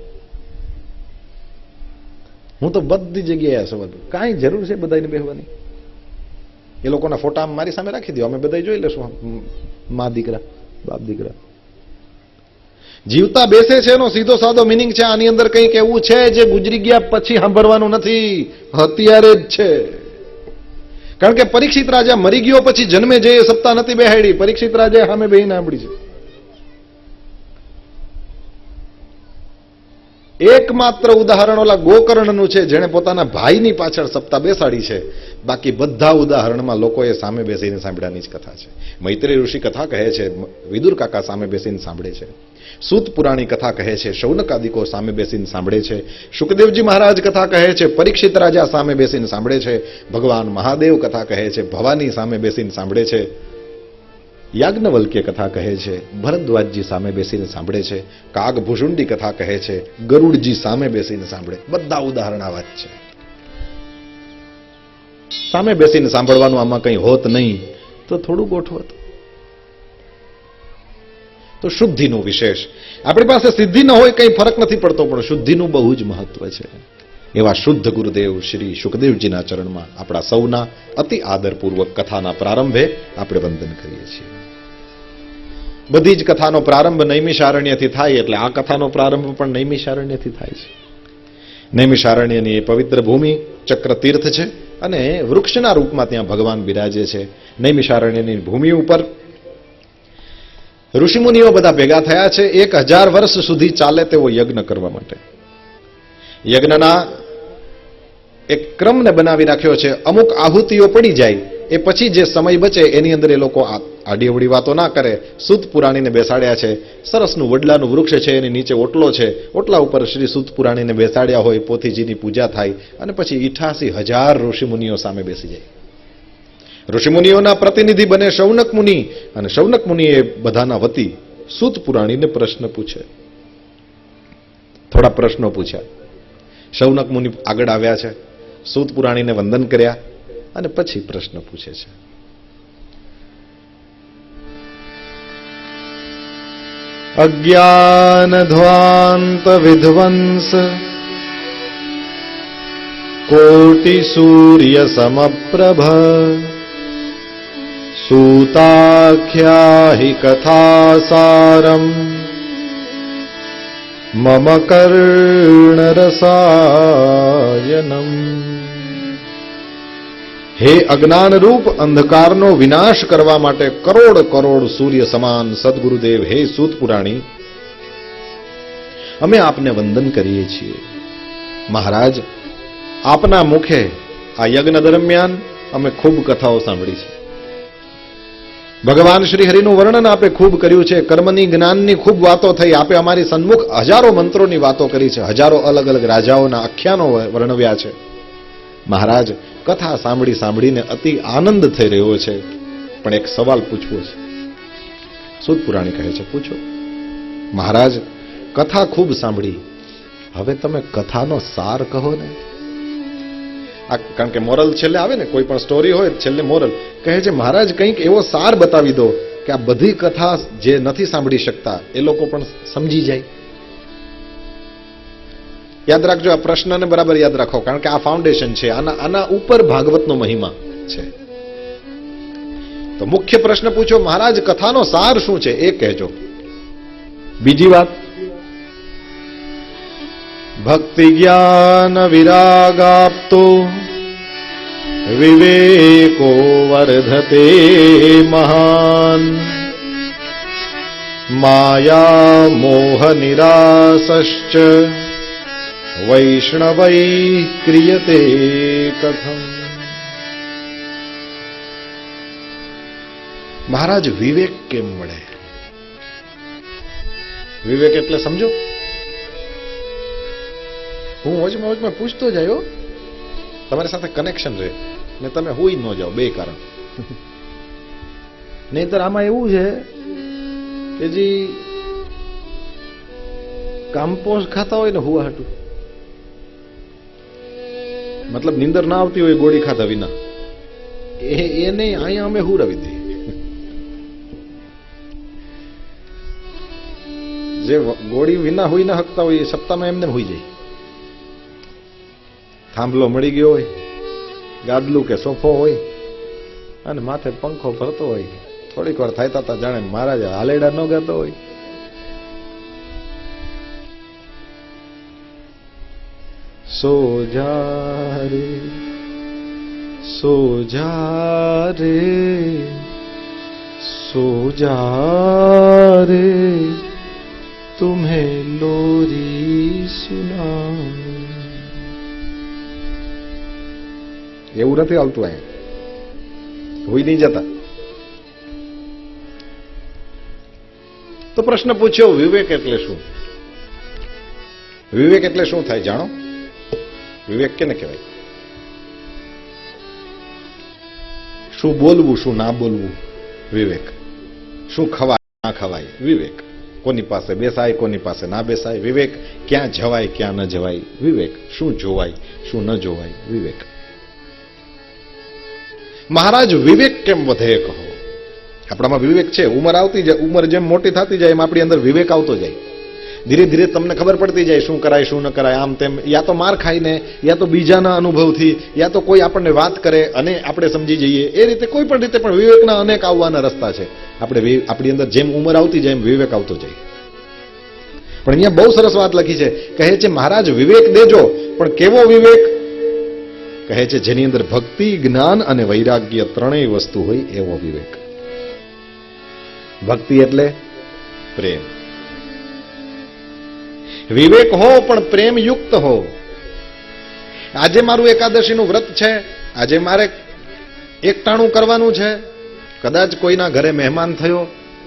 હું તો બધી જગ્યાએ સવાલ, કાંઈ જરૂર છે બધાને બેહવાની? એ લોકોના ફોટા મારી સામે રાખી દો, અમે બધા જોઈ લેશું, મા દીકરા બાપ દીકરા. જીવતા બેસે છે એનો સીધો સાદો મિનિંગ છે, આની અંદર કંઈક એવું છે જે ગુજરી ગયા પછી સાંભળવાનું નથી, અત્યારે જ છે. કારણ કે પરીક્ષિત રાજા મરી ગયો પછી જન્મે જે સપ્તાહ નથી બેહાડી, પરીક્ષિત રાજા સામે બેહીને સાંભળી છે. એકમાત્ર ઉદાહરણ ઓલા ગોકર્ણનું છે, જેણે પોતાના ભાઈની પાછળ સપ્તાહ બેસાડી છે. બાકી બધા ઉદાહરણમાં લોકોએ સામે બેસીને સાંભળ્યાની જ કથા છે. મૈત્રેય ઋષિ કથા કહે છે, વિદુર કાકા સામે બેસીને સાંભળે છે. સૂત પુરાણી કથા કહે છે, શૌનકાદિકો સામે બેસીને સાંભળે છે. શુકદેવજી મહારાજ કથા કહે છે, પરીક્ષિત રાજા સામે બેસીને સાંભળે છે. ભગવાન મહાદેવ કથા કહે છે, ભવાની સામે બેસીને સાંભળે છે. યાજ્ઞવલ્ક્ય કથા કહે છે, ભરદ્વાજજી સામે બેસીને સાંભળે છે. કાગભૂષુંડી કથા કહે છે, ગરુડજી સામે બેસીને સાંભળે. બધા ઉદાહરણ આવા જ છે. સામે બેસીને સાંભળવાનું આમાં કંઈ હોત નહીં તો થોડું ગોઠવત. તો શુદ્ધિનું વિશેષ, આપણી પાસે સિદ્ધિ ન હોય કંઈ ફરક નથી પડતો, પણ શુદ્ધિનું બહુ જ મહત્વ છે. એવા શુદ્ધ ગુરુદેવ શ્રી શુકદેવજીના ચરણમાં આપણા સૌના અતિ આદરપૂર્વક કથાના પ્રારંભે આપણે વંદન કરીએ છીએ. બધી જ કથાનો પ્રારંભ નૈમિષારણ્યથી થાય, એટલે આ કથાનો પ્રારંભ પણ નૈમિષારણ્યથી થાય છે. નૈમિષારણ્યની એ પવિત્ર ભૂમિ ચક્રતીર્થ છે અને વૃક્ષના રૂપમાં ત્યાં ભગવાન બિરાજે છે. નૈમિષારણ્યની ભૂમિ ઉપર ઋષિમુનિઓ બધા ભેગા થયા છે 1000 વર્ષ સુધી ચાલે તેવો યજ્ઞ કરવા માટે. યજ્ઞના એક ક્રમને બનાવી રાખ્યો છે. અમુક આહુતિઓ પડી જાય એ પછી જે સમય બચે એની અંદર એ લોકો આડીઅવડી વાતો ના કરે. સૂત પુરાણીને બેસાડ્યા છે. સરસનું વડલાનું વૃક્ષ છે, એની નીચે ઓટલો છે. ઓટલા ઉપર શ્રી સૂત પુરાણીને બેસાડ્યા હોય, પોથીજીની પૂજા થાય અને પછી 88,000 ઋષિમુનિઓ સામે બેસી જાય. ઋષિમુનિઓના પ્રતિનિધિ બને શૌનક મુનિ, અને શૌનક મુનિએ બધાના વતી સૂત પુરાણીને પ્રશ્ન પૂછે. થોડા પ્રશ્નો પૂછ્યા. શૌનક મુનિ આગળ આવ્યા છે, સૂત પુરાણીને વંદન કર્યા અને પછી પ્રશ્ન પૂછે છે. અજ્ઞાન ધ્વાંત વિધ્વંસ કોટિ સૂર્ય સમપ્રભ સૂતાખ્યાહિ કથાસારમ મમ કર્ણરસાયનમ. હે અજ્ઞાનરૂપ અંધકારનો વિનાશ કરવા માટે કરોડ કરોડ સૂર્ય સમાન સદગુરુદેવ, હે સૂત પુરાણી, અમે આપને વંદન કરીએ છીએ. મહારાજ, આપના મુખે આ યજ્ઞ દરમિયાન અમે ખૂબ કથાઓ સાંભળી છે. ભગવાન શ્રી હરિનું વર્ણન આપે ખૂબ કર્યું છે. કર્મની, જ્ઞાનની ખૂબ વાતો થઈ. આપે અમારી સન્મુખ હજારો મંત્રોની વાતો કરી છે. હજારો અલગ અલગ રાજાઓના આખ્યાનો વર્ણવ્યા છે. મહારાજ, કથા સાંભળી સાંભળીને અતિ આનંદ થઈ રહ્યો છે, પણ એક સવાલ પૂછવો છે. સૂત પુરાણી કહે છે, પૂછો. મહારાજ, કથા ખૂબ સાંભળી, હવે તમે કથાનો સાર કહો ને. કારણ કે મોરલ છેલ્લે આવે ને, કોઈ પણ સ્ટોરી હોય છેલ્લે મોરલ કહે છે. મહારાજ, કંઈક એવો સાર બતાવી દો કે આ બધી કથા જે નથી સાંભળી શકતા એ લોકો પણ સમજી જાય. યાદ રાખજો, આ પ્રશ્નને બરાબર યાદ રાખો, કારણ કે આ ફાઉન્ડેશન છે. આના ઉપર ભાગવતનો મહિમા છે. તો મુખ્ય પ્રશ્ન પૂછો, મહારાજ કથાનો સાર શું છે એ કહેજો. બીજી વાત, ભક્તિ જ્ઞાન વિરાગાપ્તો વિવેકો વર્ધતે મહાન માયા મોહ નિરાસશ્ચ વૈષ્ણવૈ ક્રિયતે કથમ. મહારાજ, વિવેક કેમ મળે? વિવેક એટલે સમજો. હું વચમાં પૂછતો જાય, તમારી સાથે કનેક્શન રહે. ને તમે હુઈ ન જાઓ, બે કારણ. નહીંતર આમાં એવું છે કે જે કામ્પોસ ખાતા હોય ને હુવા હાટું, મતલબ નીંદર ના આવતી હોય ગોળી ખાતા વિના, એ નહીં, અહીંયા અમે હુરાવી દઈએ. જે ગોળી વિના હોઈ ના હકતા હોય એ સપ્તાહમાં એમને હોઈ જાય. થાંભલો મળી ગયો હોય, ગાદલું કે સોફો હોય અને માથે પંખો ફરતો હોય, થોડીક વાર થાય તા જાણે મહારાજ હાલેડા ન ગાતો હોય. સો જા રે, સો જા રે, સો જા રે, तुम्हें लोरी सुना. એવું નથી આવતું અહીંયા, હોઈ નહીં જતા. તો પ્રશ્ન પૂછ્યો, વિવેક એટલે શું? વિવેક એટલે શું થાય જાણો? વિવેક કેને કહેવાય? શું બોલવું, શું ના બોલવું, વિવેક. શું ખવાય, ના ખવાય, વિવેક. કોની પાસે બેસાય, કોની પાસે ના બેસાય, વિવેક. ક્યાં જવાય, ક્યાં ન જવાય, વિવેક. શું જોવાય, શું ન જોવાય, વિવેક. મહારાજ વિવેક કેમ વધે કહો? આપણામાં વિવેક છે, ઉંમર આવતી જાય, ઉંમર જેમ મોટી થતી જાય એમ આપણી અંદર વિવેક આવતો જાય. ધીરે ધીરે તમને ખબર પડતી જાય શું કરાય, શું ન કરાય, આમ તેમ. યા તો માર ખાઈને, યા તો બીજાના અનુભવથી, યા તો કોઈ આપણને વાત કરે અને આપણે સમજી જઈએ. એ રીતે કોઈ પણ રીતે પણ વિવેકના અનેક આવવાના રસ્તા છે. આપણી અંદર જેમ ઉંમર આવતી જાય એમ વિવેક આવતો જાય. પણ અહીંયા બહુ સરસ વાત લખી છે. કહે છે મહારાજ વિવેક દેજો, પણ કેવો વિવેક? કહે છે જેની અંદર ભક્તિ, જ્ઞાન અને વૈરાગ્ય ત્રણેય વસ્તુ હોય એવો વિવેક. ભક્તિ એટલે પ્રેમ. વિવેક હો પણ પ્રેમ યુક્ત હો. આજે મારું એકાદશીનું વ્રત છે, આજે મારે એકટાણું કરવાનું છે. કદાચ કોઈના ઘરે મહેમાન થયો,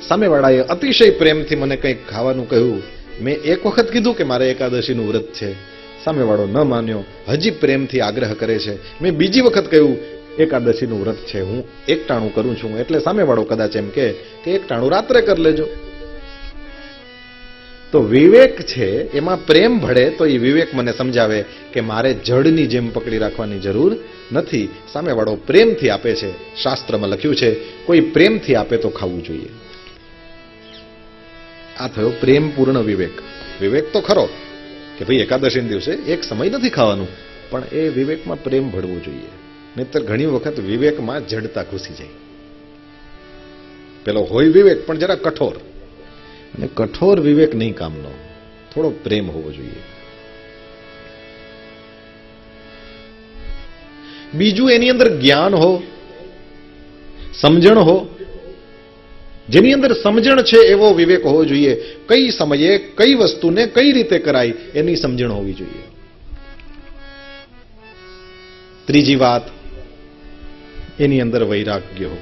સામેવાળાએ અતિશય પ્રેમથી મને કંઈક ખાવાનું કહ્યું. મેં એક વખત કીધું કે મારે એકાદશીનું વ્રત છે, સામેવાળો ન માન્યો, હજી પ્રેમથી આગ્રહ કરે છે. મેં બીજી વખત કહ્યું એકાદશીનું વ્રત છે, હું એકટાણું કરું છું, એટલે સામેવાળો કદાચ એમ કે એકટાણું રાત્રે કરી લેજો. તો વિવેક છે એમાં પ્રેમ ભળે તો એ વિવેક મને સમજાવે કે મારે જડની જેમ પકડી રાખવાની જરૂર નથી. સામેવાળો પ્રેમથી આપે છે. શાસ્ત્રમાં લખ્યું છે કોઈ પ્રેમથી આપે તો ખાવું જોઈએ. આ થયો પ્રેમપૂર્ણ વિવેક. વિવેક તો ખરો કે ભાઈ એકાદશીના દિવસે એક સમય નથી ખાવાનું, પણ એ વિવેકમાં પ્રેમ ભળવું જોઈએ. નહીતર ઘણી વખત વિવેકમાં જડતા ઘૂસી જાય. પેલો હોય વિવેક પણ જરા કઠોર, અને કઠોર વિવેક નહીં કામનો. થોડો પ્રેમ હોવો જોઈએ. બીજું એની અંદર જ્ઞાન હો, સમજણ હો. જેની અંદર સમજણ છે એવો વિવેક હોવો જોઈએ. કઈ સમયે કઈ વસ્તુને કઈ રીતે કરાય એની સમજણ હોવી જોઈએ. ત્રીજી વાત, એની અંદર વૈરાગ્ય હો.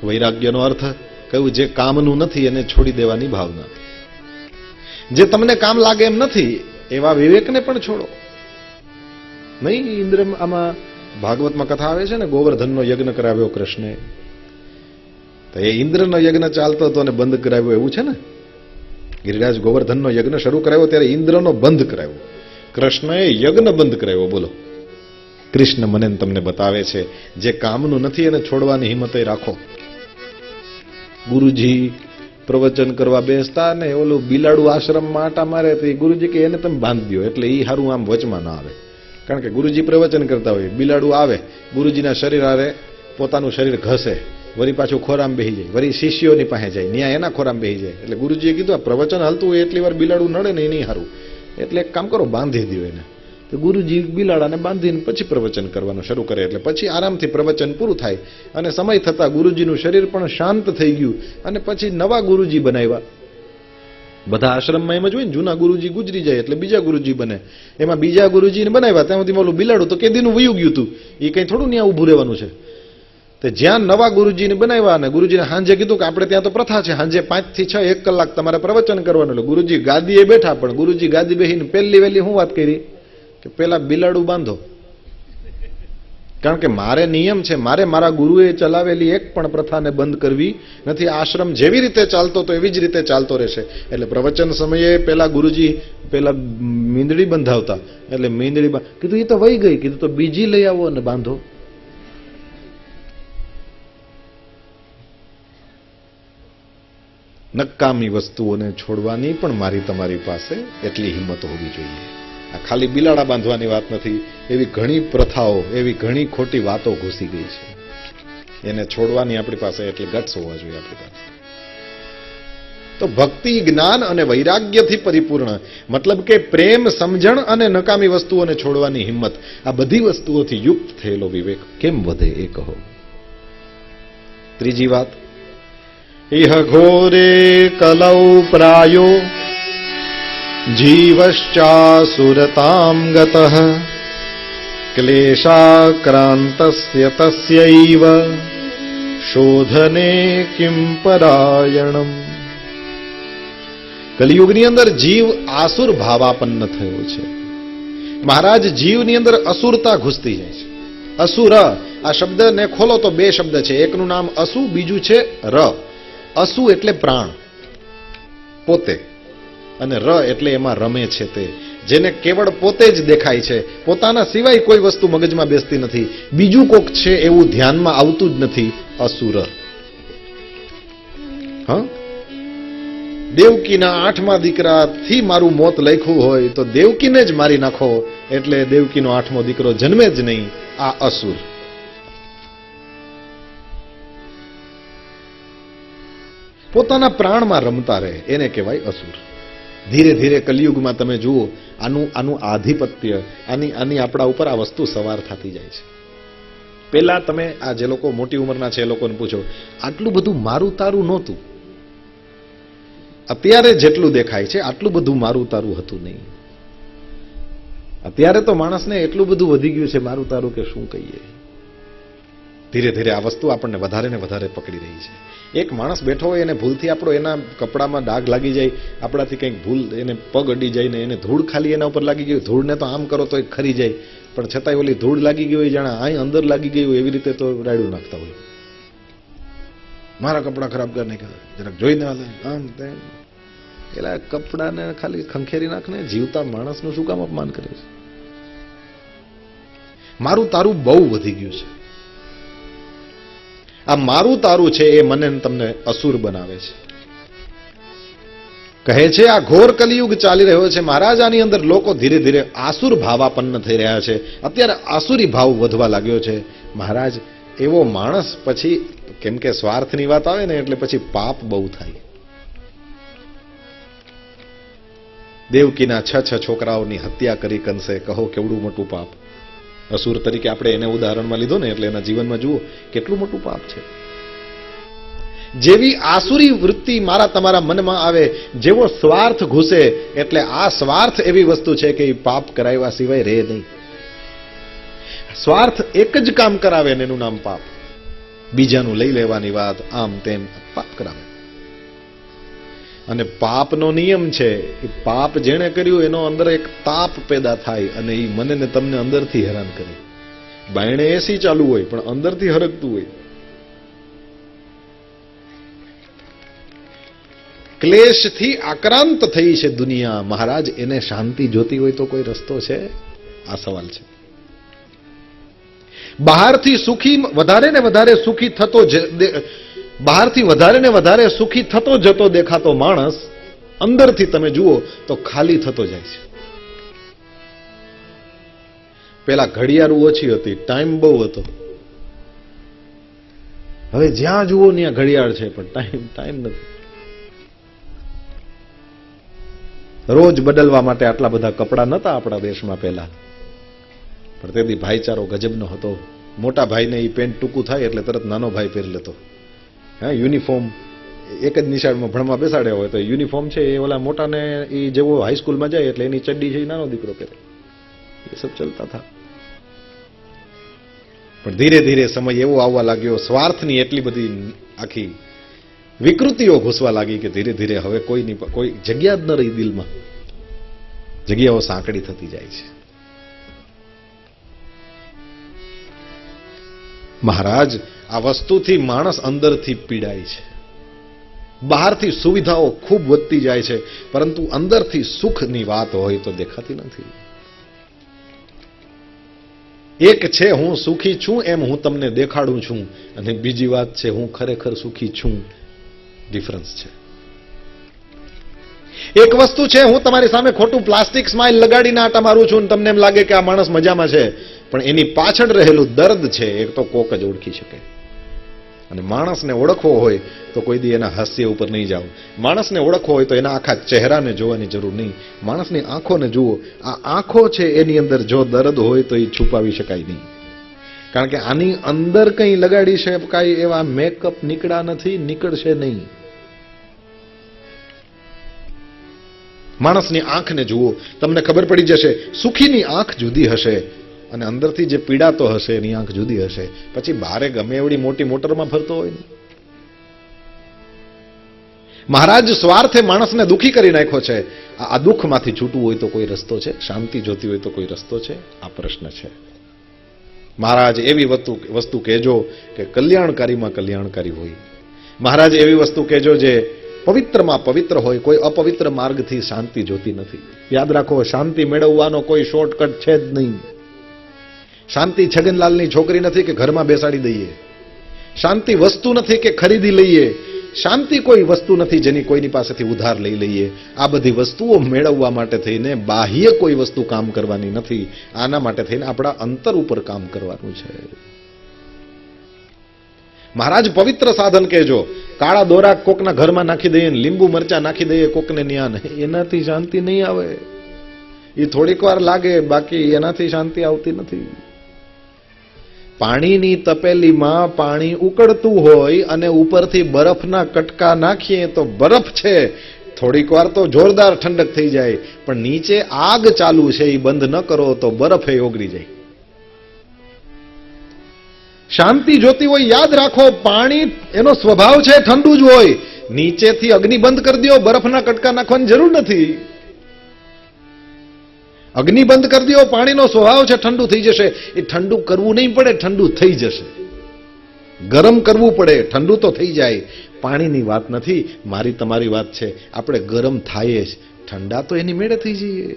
વૈરાગ્યનો અર્થ કહ્યું જે કામનું નથી એને છોડી દેવાની ભાવના. જે તમને કામ લાગે એમ નથી એવા વિવેકને પણ છોડો. નહીં ઇન્દ્ર, આમાં ભાગવતમાં કથા આવે છે ને, ગોવર્ધનનો યજ્ઞ કરાવ્યો કૃષ્ણે. તો એ ઇન્દ્રનો યજ્ઞ ચાલતો હતો અને બંધ કરાવ્યો, એવું છે ને. ગિરિરાજ ગોવર્ધનનો યજ્ઞ શરૂ કરાવ્યો ત્યારે ઇન્દ્રનો બંધ કરાવ્યો, કૃષ્ણએ યજ્ઞ બંધ કરાવ્યો. બોલો, કૃષ્ણ મને તમને બતાવે છે જે કામનું નથી એને છોડવાની હિંમત રાખો. ગુરુજી પ્રવચન કરવા બેસતા ને ઓલું બિલાડું આશ્રમમાં આટા મારે તો ગુરુજી કે એને તમે બાંધી દો, એટલે એ હારું આમ વચમાં ના આવે. કારણ કે ગુરુજી પ્રવચન કરતા હોય, બિલાડું આવે, ગુરુજીના શરીર આરે પોતાનું શરીર ઘસે, વળી પાછું ખોરામ બેહી જાય, વળી શિષ્યોની પાસે જાય, ન્યા એના ખોરામ બેહી જાય. એટલે ગુરુજીએ કીધું આ પ્રવચન હાલતું હોય એટલી વાર બિલાડું નડે ને એ નહીં હારું, એટલે એક કામ કરો બાંધી દો એને. તો ગુરુજી બિલાડાને બાંધીને પછી પ્રવચન કરવાનું શરૂ કરે. એટલે પછી આરામથી પ્રવચન પૂરું થાય અને સમય થતા ગુરુજીનું શરીર પણ શાંત થઈ ગયું અને પછી નવા ગુરુજી બનાવ્યા. બધા આશ્રમમાં એમ જ હોય ને, જૂના ગુરુજી ગુજરી જાય એટલે બીજા ગુરુજી બને. એમાં બીજા ગુરુજીને બનાવ્યા, ત્યાં સુધી ઓલું બિલાડું તો કેદીનું વયું ગયું હતું, એ કંઈ થોડું ત્યાં ઊભું રહેવાનું છે. તો જ્યાં નવા ગુરુજીને બનાવ્યા અને ગુરુજીને હાંજે કીધું કે આપણે ત્યાં તો પ્રથા છે હાંજે 5 થી 6 1 કલાક તમારે પ્રવચન કરવાનું. એટલે ગુરુજી ગાદીએ બેઠા, પણ ગુરુજી ગાદી બેહીને પહેલી વહેલી શું વાત કરી કે પેલા બિલાડું બાંધો. કારણ કે મારે નિયમ છે, મારે મારા ગુરુએ ચલાવેલી એક પણ પ્રથાને બંધ કરવી નથી. આશ્રમ જેવી રીતે ચાલતો તો એવી જ રીતે ચાલતો રહેશે. એટલે પ્રવચન સમયે પેલા ગુરુજી પેલા મીંદડી બંધાવતા, એટલે મીંદડી કીધું એ તો વહી ગઈ, કીધું તો બીજી લઈ આવો અને બાંધો. નકામી વસ્તુઓને છોડવાની પણ મારી તમારી પાસે એટલી હિંમત હોવી જોઈએ. આ ખાલી બિલાડા બાંધવાની વાત નથી. એવી ઘણી પ્રથાઓ, એવી ઘણી ખોટી વાતો ઘૂસી ગઈ છે, એને છોડવાની આપણી પાસે એટલે ગટ્સ હોવા જોઈએ આપણી પાસે. તો ભક્તિ, જ્ઞાન અને વૈરાગ્યથી પરિપૂર્ણ, મતલબ કે પ્રેમ, સમજણ અને નકામી વસ્તુઓને છોડવાની હિંમત, આ બધી વસ્તુઓથી યુક્ત થયેલો વિવેક કેમ વધે એ કહો. ત્રીજી વાત, ઇહ ઘોરે કલૌ પ્રાયો જીવશ્ચાસુરતામ ગતઃ ક્લેશાક્રાંતસ્ય તસ્યૈવ શોધને કિમ પરાયણમ. કલિયુગની અંદર જીવ આસુર ભાવાપન્ન થયો છે. મહારાજ, જીવની અંદર અસુરતા ઘૂસતી જાય છે. અસુર, આ શબ્દને ખોલો તો બે શબ્દ છે. એકનું નામ અસુ, બીજું છે ર. અસુ એટલે પ્રાણ, પોતે, અને ર એટલે એમાં રમે છે તે, જેને કેવળ પોતે જ દેખાય છે, પોતાના સિવાય કોઈ વસ્તુ મગજમાં બેસતી નથી, બીજું કોક છે એવું ધ્યાનમાં આવતું જ નથી. અસુર. હા, દેવકીના 8મા દીકરાથી મારું મોત લખ્યું હોય તો દેવકીને જ મારી નાખો, એટલે દેવકીનો 8મો દીકરો જન્મે જ નહીં. આ અસુર. પોતાના પ્રાણમાં રમતા રહે એને કહેવાય અસુર. ધીરે ધીરે કલિયુગમાં તમે જુઓ, આનું આધિપત્ય, આની આપણા ઉપર આ વસ્તુ સવાર થતી જાય છે. પેલા તમે આ જે લોકો મોટી ઉંમરના છે એ લોકોને પૂછો, આટલું બધું મારું તારું નહોતું. અત્યારે જેટલું દેખાય છે આટલું બધું મારું તારું હતું નહીં. અત્યારે તો માણસને એટલું બધું વધી ગયું છે મારું તારું કે શું કહીએ. ધીરે ધીરે આ વસ્તુ આપણને વધારે ને વધારે પકડી રહી છે. એક માણસ બેઠો હોય એને ભૂલથી આપણો એના કપડામાં ડાઘ લાગી જાય, આપણાથી કંઈક ભૂલ એને પગ અડી જાય ને એને ધૂળ ખાલી એના ઉપર લાગી ગઈ, ધૂળને તો આમ કરો તો એ ખરી જાય, પણ છતાંય ઓલી ધૂળ લાગી ગઈ હોય જાણે અહીં અંદર લાગી ગઈ હોય એવી રીતે તો રાયડું નાખતા હોય. મારા કપડાં ખરાબ કરી નાખ્યા, જરાક જોઈને હાલે, આમ તેમ. એટલે કપડાને ખાલી ખંખેરી નાખને જીવતા માણસનું શું કામ અપમાન કરે છે? મારું તારું બહુ વધી ગયું છે. આ મારું તારું છે એ મને તમને અસુર બનાવે છે. કહે છે આ ઘોર કલિયુગ ચાલી રહ્યો છે મહારાજ, આની અંદર લોકો ધીરે ધીરે આસુર ભાવાપન્ન થઈ રહ્યા છે. અત્યારે આસુરી ભાવ વધવા લાગ્યો છે મહારાજ. એવો માણસ પછી, કેમ કે સ્વાર્થની વાત આવે ને એટલે પછી પાપ બહુ થાય. દેવકીના 6 છોકરાઓની હત્યા કરી કંસે, કહો કેવડું મોટું પાપ. અસુર તરીકે આપણે એને ઉદાહરણમાં લીધો ને એટલે એના જીવનમાં જુઓ કેટલું મોટું પાપ છે. જેવી આસુરી વૃત્તિ મારા તમારા મનમાં આવે, જેવો સ્વાર્થ ઘૂસે, એટલે આ સ્વાર્થ એવી વસ્તુ છે કે એ પાપ કરાવ્યા સિવાય રહે નહીં. સ્વાર્થ એક જ કામ કરાવે ને એનું નામ પાપ. બીજાનું લઈ લેવાની વાત, આમ તેમ, પાપ કરાવે. અને પાપનો નિયમ છે, એ પાપ જેણે કર્યું એનો અંદર એક તાપ પેદા થાય અને એ મને ને તમને અંદરથી હેરાન કરે. બાયણે એસી ચાલુ હોય પણ અંદરથી હરકતું હોય. ક્લેશથી આક્રાંત થઈ છે દુનિયા મહારાજ. એને શાંતિ જોતી હોય તો કોઈ રસ્તો છે? આ સવાલ છે. બહારથી સુખી વધારે ને વધારે સુખી થતો, બહારથી વધારે ને વધારે સુખી થતો જતો દેખાતો માણસ અંદરથી તમે જુઓ તો ખાલી થતો જાય છે. પેલા ઘડિયાળ ઓછી હતી, ટાઈમ બહુ હતો. હવે જ્યાં જુઓ ત્યાં ઘડિયાળ છે પણ ટાઈમ નથી. રોજ બદલવા માટે આટલા બધા કપડા નતા આપણા દેશમાં પહેલા, પણ તેથી ભાઈચારો ગજબનો હતો. મોટા ભાઈને એ પેન્ટ ટૂંકું થાય એટલે તરત નાનો ભાઈ પહેરી લેતો. હા, યુનિફોર્મ એક જ નિશાળમાં ભણવા બેસાડ્યા હોય તો યુનિફોર્મ છે એ ઓલા મોટાને એ જેવો હાઈસ્કૂલમાં જાય એટલે એની ચડ્ડી છે એ નાનો દીકરો પહેરે. એ સબ ચલતા હતા. પણ ધીરે ધીરે સમય એવો આવવા લાગ્યો, સ્વાર્થની એટલી બધી આખી વિકૃતિઓ ઘૂસવા લાગી કે ધીરે ધીરે હવે કોઈ જગ્યા જ ન રહી દિલમાં. જગ્યાઓ સાંકડી થતી જાય છે. મહારાજ, આ વસ્તુથી માણસ અંદરથી પીડાય છે. બહારથી સુવિધાઓ ખૂબ વધતી જાય છે, પરંતુ અંદરથી સુખની વાત હોય તો દેખાતી નથી. એક છે હું સુખી છું એમ હું તમને દેખાડું છું, અને બીજી વાત છે હું ખરેખર સુખી છું. ડિફરન્સ છે. એક વસ્તુ છે હું તમારી સામે ખોટું પ્લાસ્ટિક સ્માઇલ લગાડીને આટા મારું છું, તમને એમ લાગે કે આ માણસ મજામાં છે, પણ એની પાછળ રહેલું દર્દ છે એક તો કોક જ ઓળખી શકે. અને માણસને ઓળખવો હોય તો કોઈ દી એના હાસ્ય ઉપર નહીં જાઓ. માણસને ઓળખવો હોય તો એના આખા ચહેરાને જોવાની જરૂર નહીં, માણસની આંખોને જુઓ. આ આંખો છે એની અંદર જો દર્દ હોય તો એ છુપાવી શકાય નહીં, કારણ કે આની અંદર કંઈ લગાડી શકાય એવા મેકઅપ નીકળ્યા નથી, નીકળશે નહીં. માણસની આંખને જુઓ, તમને ખબર પડી જશે. સુખીની આંખ જુદી હશે અને અંદરથી જે પીડાતો હશે એની આંખ જુદી હશે. પછી બારે ગમે એવડી મોટી મોટરમાં ફરતો હોય ને. મહારાજ, સ્વાર્થે માણસને દુઃખી કરી નાખ્યો છે. આ દુઃખમાંથી છૂટવું હોય તો કોઈ રસ્તો છે? શાંતિ જોતી હોય તો કોઈ રસ્તો છે? આ પ્રશ્ન છે. મહારાજ, એવી વસ્તુ કહેજો કે કલ્યાણકારીમાં કલ્યાણકારી હોય. મહારાજ, એવી વસ્તુ કહેજો જે પવિત્રમાં પવિત્ર હોય. કોઈ અપવિત્ર માર્ગથી શાંતિ જોતી નથી. યાદ રાખો, શાંતિ મેળવવાનો કોઈ શોર્ટકટ છે જ નહીં. શાંતિ છગનલાલની છોકરી નથી કે ઘરમાં બેસાડી દઈએ. શાંતિ વસ્તુ નથી કે ખરીદી લઈએ. શાંતિ કોઈ વસ્તુ નથી જેની કોઈની પાસેથી ઉધાર લઈ લઈએ. આ બધી વસ્તુઓ મેળવવા માટે થઈને બાહ્ય કોઈ વસ્તુ કામ કરવાની નથી. આના માટે થઈને આપણા અંતર ઉપર કામ કરવાનું છે. મહારાજ, પવિત્ર સાધન કહેજો. કાળા દોરા કોકના ઘરમાં નાખી દઈએ, લીંબુ મરચા નાખી દઈએ કોકને ન્યા, એનાથી શાંતિ નહીં આવે. એ થોડીક વાર લાગે, બાકી એનાથી શાંતિ આવતી નથી. પાણીની તપેલીમાં પાણી ઉકળતું હોય અને ઉપરથી બરફના કટકા નાખીએ તો બરફ છે, થોડીક વાર તો જોરદાર ઠંડક થઈ જાય, પણ નીચે આગ ચાલુ છે એ બંધ ન કરો તો બરફ ઓગળી જાય. શાંતિ જોતી હોય, યાદ રાખો, પાણી એનો સ્વભાવ છે ઠંડુ જ હોય. નીચેથી અગ્નિ બંધ કરી દો, બરફના કટકા નાખવાની જરૂર નથી. અગ્નિ બંધ કરી દો, પાણીનો સ્વભાવ છે ઠંડુ થઈ જશે. એ ઠંડુ કરવું નહીં પડે, ઠંડુ થઈ જશે. ગરમ કરવું પડે, ઠંડુ તો થઈ જાય. પાણીની વાત નથી, મારી તમારી વાત છે. આપણે ગરમ થાય જ, ઠંડા તો એની મેળે થઈ જઈએ.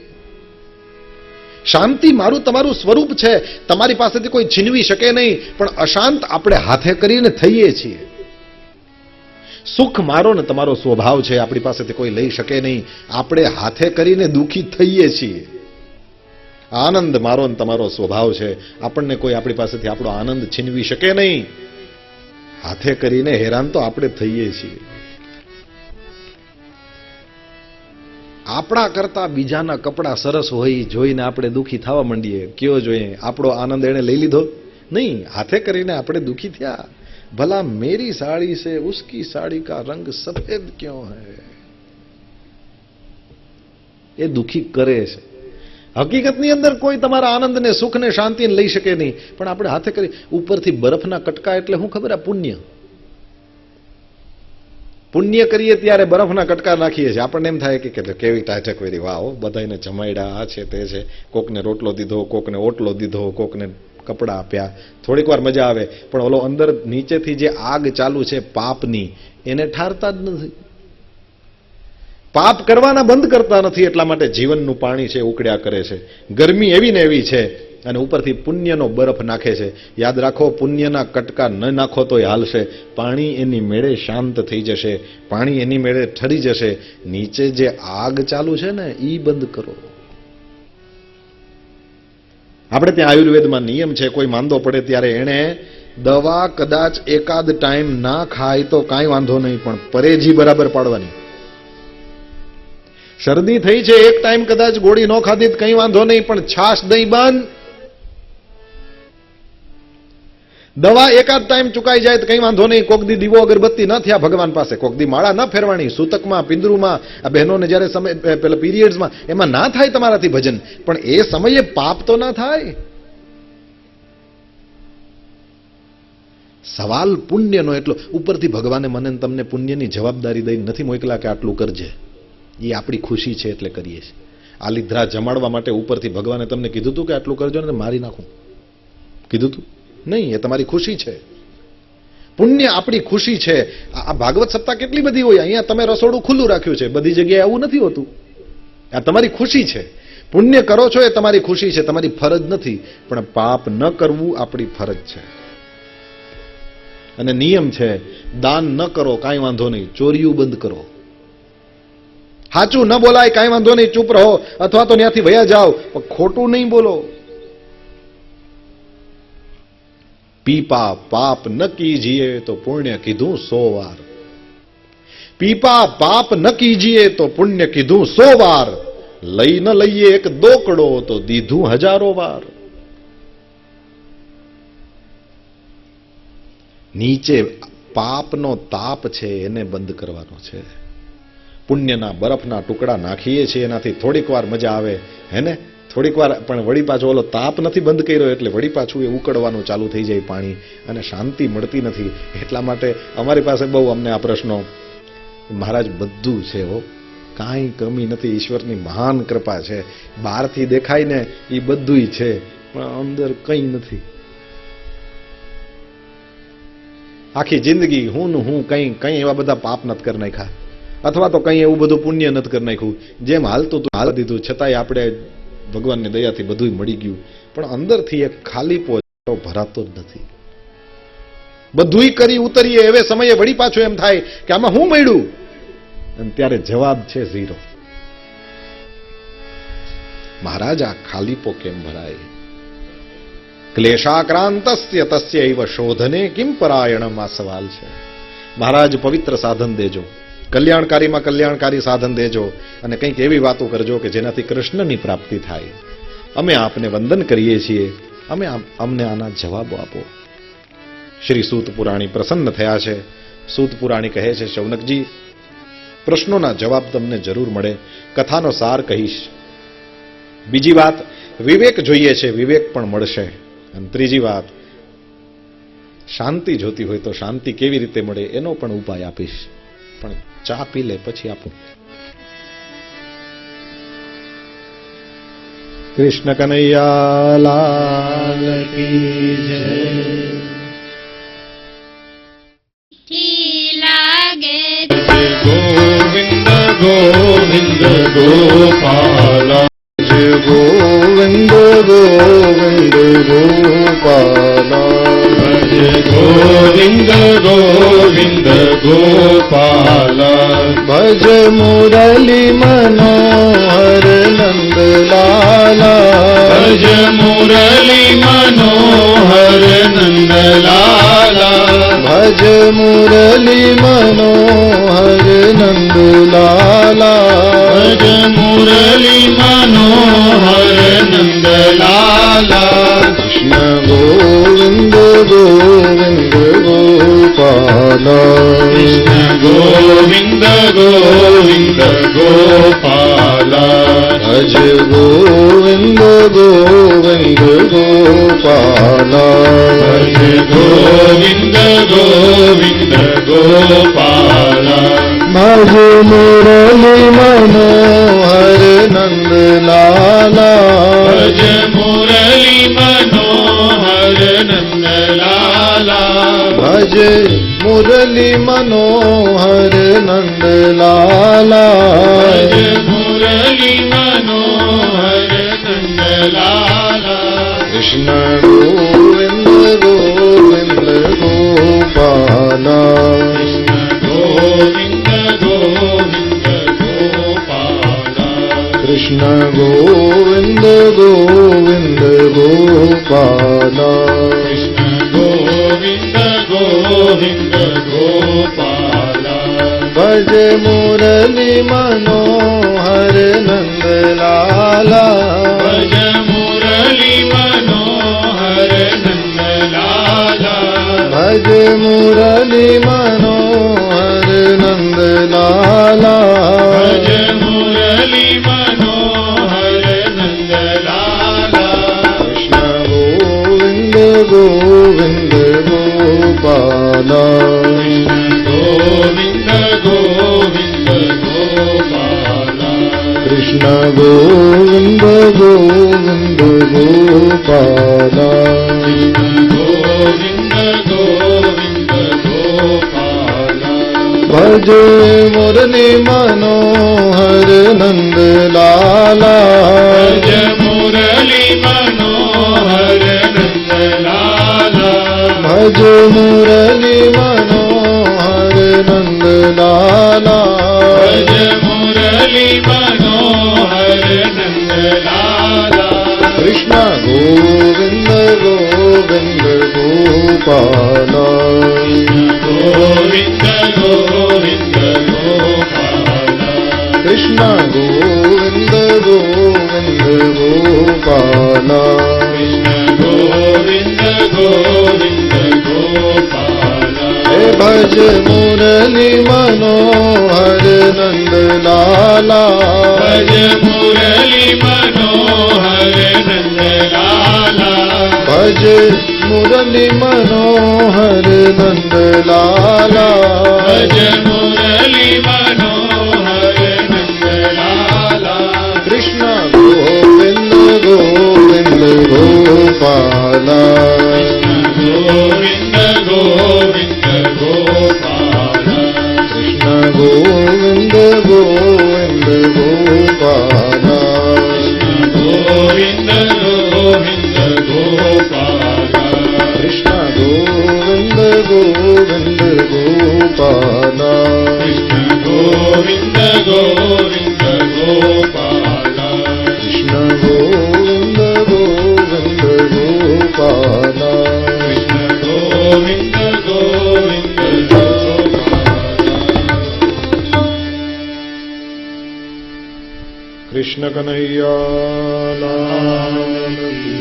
શાંતિ મારું તમારું સ્વરૂપ છે, તમારી પાસેથી કોઈ છીનવી શકે નહીં, પણ અશાંત આપણે હાથે કરીને થઈએ છીએ. સુખ મારો ને તમારો સ્વભાવ છે, આપણી પાસેથી કોઈ લઈ શકે નહીં. આપણે હાથે કરીને દુઃખી થઈએ છીએ. આનંદ મારો ને તમારો સ્વભાવ છે, આપણને કોઈ આપણી પાસેથી આપણો આનંદ છીનવી શકે નહીં. હાથે કરીને હેરાન તો આપણે થઈએ છીએ. આપણા કરતા બીજાના કપડા સરસ હોય જોઈને આપણે દુઃખી થવા માંડીએ. કયો જોઈએ આપણો આનંદ એને લઈ લીધો? નહીં, હાથે કરીને આપણે દુઃખી થયા. ભલા મેરી સાડી સે ઉસકી સાડી કા રંગ સફેદ ક્यों है? એ દુઃખી કરે છે. હકીકતની અંદર કોઈ તમારા આનંદને, સુખને, શાંતિને લઈ શકે નહીં, પણ આપણે હાથે કરી. ઉપરથી બરફના કટકા એટલે શું ખબર? આ પુણ્ય. પુણ્ય કરીએ ત્યારે બરફના કટકા નાખીએ છીએ. આપણને એમ થાય કે કેવી ટાઢક વેરી, વાહ, બધાને જમાડ્યા, આ છે તે છે, કોકને રોટલો દીધો, કોકને ઓટલો દીધો, કોકને કપડા આપ્યા, થોડીક વાર મજા આવે, પણ ઓલો અંદર નીચેથી જે આગ ચાલુ છે પાપની, એને ઠારતા જ નથી. પાપ કરવાના બંધ કરતા નથી, એટલા માટે જીવનનું પાણી છે ઉકળ્યા કરે છે. ગરમી એવી ને એવી છે, અને ઉપરથી પુણ્યનો બરફ નાખે છે. યાદ રાખો, પુણ્યના કટકા ન નાખો તોય હાલશે. પાણી એની મેળે શાંત થઈ જશે, પાણી એની મેળે ઠરી જશે. નીચે જે આગ ચાલુ છે ને ઈ બંધ કરો. આપણે ત્યાં આયુર્વેદમાં નિયમ છે, કોઈ માંદો પડે ત્યારે એને દવા કદાચ એકાદ ટાઈમ ના ખાય તો કાંઈ વાંધો નહીં, પણ પરેજી બરાબર પાડવાની. શરદી થઈ છે, એક ટાઈમ કદાચ ગોળી ન ખાધી કંઈ વાંધો નહીં, પણ છાશ દહીં બંધ. દવા એકાદ ટાઈમ ચુકાઈ જાય તો કંઈ વાંધો નહીં. કોક દી દીવો અગરબત્તી ન થયા ભગવાન પાસે, કોક દી માળા ન ફેરવાણી, સૂતકમાં, પિંદરુમાં, આ બહેનોને જ્યારે સમય પેલા પીરિયડ્સમાં, એમાં ના થાય તમારાથી ભજન, પણ એ સમયે પાપ તો ના થાય. સવાલ પુણ્યનો એટલો. ઉપરથી ભગવાને મને તમને પુણ્યની જવાબદારી દઈ નથી મોકલા કે આટલું કરજે. એ આપણી ખુશી છે એટલે કરીએ છીએ. આ લીધરા જમાડવા માટે ઉપરથી ભગવાને તમને કીધું હતું કે આટલું કરજો ને મારી નાખું? કીધું હતું? નહીં, એ તમારી ખુશી છે. પુણ્ય આપણી ખુશી છે. આ ભાગવત સપ્તાહ કેટલી બધી હોય, અહીંયા તમે રસોડું ખુલ્લું રાખ્યું છે, બધી જગ્યાએ આવું નથી હોતું. આ તમારી ખુશી છે. પુણ્ય કરો છો એ તમારી ખુશી છે, તમારી ફરજ નથી. પણ પાપ ન કરવું આપણી ફરજ છે. અને નિયમ છે, દાન ન કરો કાંઈ વાંધો નહીં, ચોરીયું બંધ કરો. સાચું ન બોલાય કાંઈ વાંધો નહીં, ચૂપ રહો, અથવા તો ત્યાંથી વયા જાઓ, પણ ખોટું નહીં બોલો. પીપા પાપ ન કીજીએ તો પુણ્ય કીધું 100 વાર. પીપા પાપ ન કીજીએ તો પુણ્ય કીધું 100 વાર. લઈ ન લઈએ એક દોકડો તો દીધું 1000 વાર. નીચે પાપનો તાપ છે એને બંધ કરવાનો છે. પુણ્યના બરફના ટુકડા નાખીએ છીએ, એનાથી થોડીક વાર મજા આવે હે ને, થોડીક વાર, પણ વળી પાછો ઓલો તાપ નથી બંધ કર્યો એટલે વળી પાછું એ ઉકળવાનું ચાલુ થઈ જાય પાણી, અને શાંતિ મળતી નથી. એટલા માટે અમારી પાસે બહુ અમને આ પ્રશ્નો, મહારાજ બધું છે હો, કાંઈ કમી નથી, ઈશ્વરની મહાન કૃપા છે. બહારથી દેખાય ને એ બધુંય છે, પણ અંદર કંઈ નથી. આખી જિંદગી હું કંઈ એવા બધા પાપ નથી કરી નાખ્યા, અથવા તો કંઈ એવું બધું પુણ્ય નથી કરી નાખ્યું. જેમ હાલતું હાલ દીધું, છતાંય આપણે ભગવાનની દયાથી બધું મળી ગયું, પણ અંદરથી એક ખાલીપો ભરાતો જ નથી. બધુંય કરી ઉતરીએ એવે સમયે વળી પાછું એમ થાય કે આમાં હું મળ્યું, અને ત્યારે જવાબ છે 0. મહારાજ, આ ખાલીપો કેમ ભરાય? ક્લેશાક્રાંતસ્ય તસ્યૈવ શોધને કિમ પરાયણમ, આ સવાલ છે. મહારાજ, પવિત્ર સાધન દેજો, કલ્યાણકારીમાં કલ્યાણકારી સાધન દેજો, અને કંઈક એવી વાતો કરજો કે જેનાથી કૃષ્ણની પ્રાપ્તિ થાય. અમે આપને વંદન કરીએ છીએ, અમને આના જવાબો આપો. શ્રી સૂત પુરાણી પ્રસન્ન થયા છે. સૂત પુરાણી કહે છે, શૌનકજી, પ્રશ્નોના જવાબ તમને જરૂર મળે. કથાનો સાર કહીશ. બીજી વાત, વિવેક જોઈએ છે, વિવેક પણ મળશે. અને ત્રીજી વાત, શાંતિ જોતી હોય તો શાંતિ કેવી રીતે મળે એનો પણ ઉપાય આપીશ. પણ ચા પી લે પછી આપું. કૃષ્ણ કનૈયા લાલ કી જય. ગોવિંદ ગોવિંદ ગોપાલ, ગોવિંદ ગોવિંદ ગોપાલ, ગોવિંદ ગોવિંદ ગોપાલ, ભજ મુરલી મનોહર નંદલાલા, ભજ મુરલી મનોહર નંદલાલા, ભજ મુરલી મનોહર નંદલાલા, ભજ મુરલી મનોહર નંદલાલા, કૃષ્ણ ગોવિંદ ગોવિંદ ગોપાલ, કૃષ્ણ ગોવિંદ ગોવિંદ ગોપાલ, ભજ ગોવિંદ ગોવિંદ ગોપાલ, ભજ ગોવિંદ ગોવિંદ ગોપાલ, ભજ મુરલી મનોહર નંદલાલા, ભજ મુરલી મનોહર નંદલાલા, ભજ મુરલી મનોહર નંદલાલા, ભજ મુરલી મનોહર નંદલાલા, કૃષ્ણ ગોવિંદ ગોવિંદ ગોપાલ, ગોવિંદ ગોવિંદ ગોપાલ, કૃષ્ણ ગોવિંદ ગોવિંદ ગોપાલ, કૃષ્ણ ગોવિંદ ગોવિંદ ગોપાલ, ભજ મુરલી મનોહર નંદલાલા, ભજ મુરલી મનોહર નંદલાલા, ભજ મુરલી મનોહર નંદલાલા, ભજ મુરલી મનોહર નંદલાલા, કૃષ્ણ ગોવિંદ ગોવિંદ ગોપાલ, ગોવિંદ ગોવિંદ ગોપાલ, કૃષ્ણ ગોવિંદ ગોવિંદ ગોપાલ, ગોવિંદ ભજ મુરલી મનોહર નંદ લાલા ભજ મુરલી મનોહર નંદલાલા ભજ મુરલી મનોહર નંદ લાલા ભજ મુરલી મનોહર નંદલાલા કૃષ્ણ ગોવિંદ ગોવિંદ ગોપાલા ગોવિંદ ગોવિંદ ગોપાલા કૃષ્ણ ગોવિંદ ગોવિંદ ગોપાલા કૃષ્ણ ગોવિંદ ગોવિંદ ગોપાલા હે ભજ મુરલી મનોહર નંદ લાલા ભજ મુરલી મનોહર નંદલાલા ભજ મુરલી મનોહર નંદ લાલા ભજ મુરલી મનોહર નંદલાલા કૃષ્ણ ગોવિંદ ગોવિંદ ગોપાલા ગોવિંદ ગોવિંદ ગોપાલા કૃષ્ણ ગોવિંદ ગોવિંદ ગોપાલા ગોવિંદ ગોવિંદ ગોપાલા કૃષ્ણ ગોવિંદ ગોવિંદ ગોપાલા કૃષ્ણ ગોવિંદ ગોવિંદ ગોપાલા કૃષ્ણ ગોવિંદ ગોવિંદ ગોપાલા કૃષ્ણ ગોવિંદ ગોવિંદ ગોપાલા કૃષ્ણ કનૈયા લાલ કી.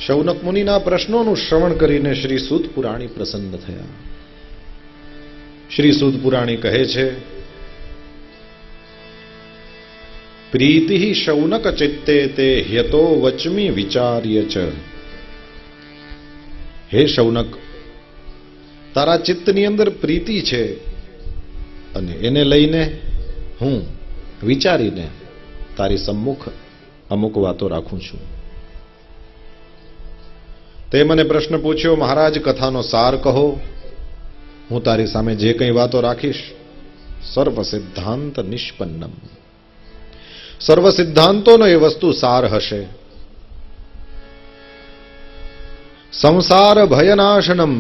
શૌનક મુનિના પ્રશ્નોનું શ્રવણ કરીને શ્રી સૂત પુરાણી પ્રસન્ન થયા. શ્રી સૂત પુરાણી કહે છે, પ્રીતિ શૌનક ચિત્તે તે હ્યતો વચમી વિચાર્ય ચ. હે શૌનક, તારા ચિત્તની અંદર પ્રીતિ છે અને એને લઈને હું વિચારીને તારી સમ્મુખ અમુક વાતો રાખું છું. તે મને પ્રશ્ન પૂછ્યો, મહારાજ કથાનો સાર કહો. હું તારી સામે જે કંઈ વાતો રાખીશ સર્વ સિદ્ધાંત નિષ્પન્નમ, સર્વ સિદ્ધાંતોનો એ વસ્તુ સાર હશે. સંસાર ભયનાશનમ,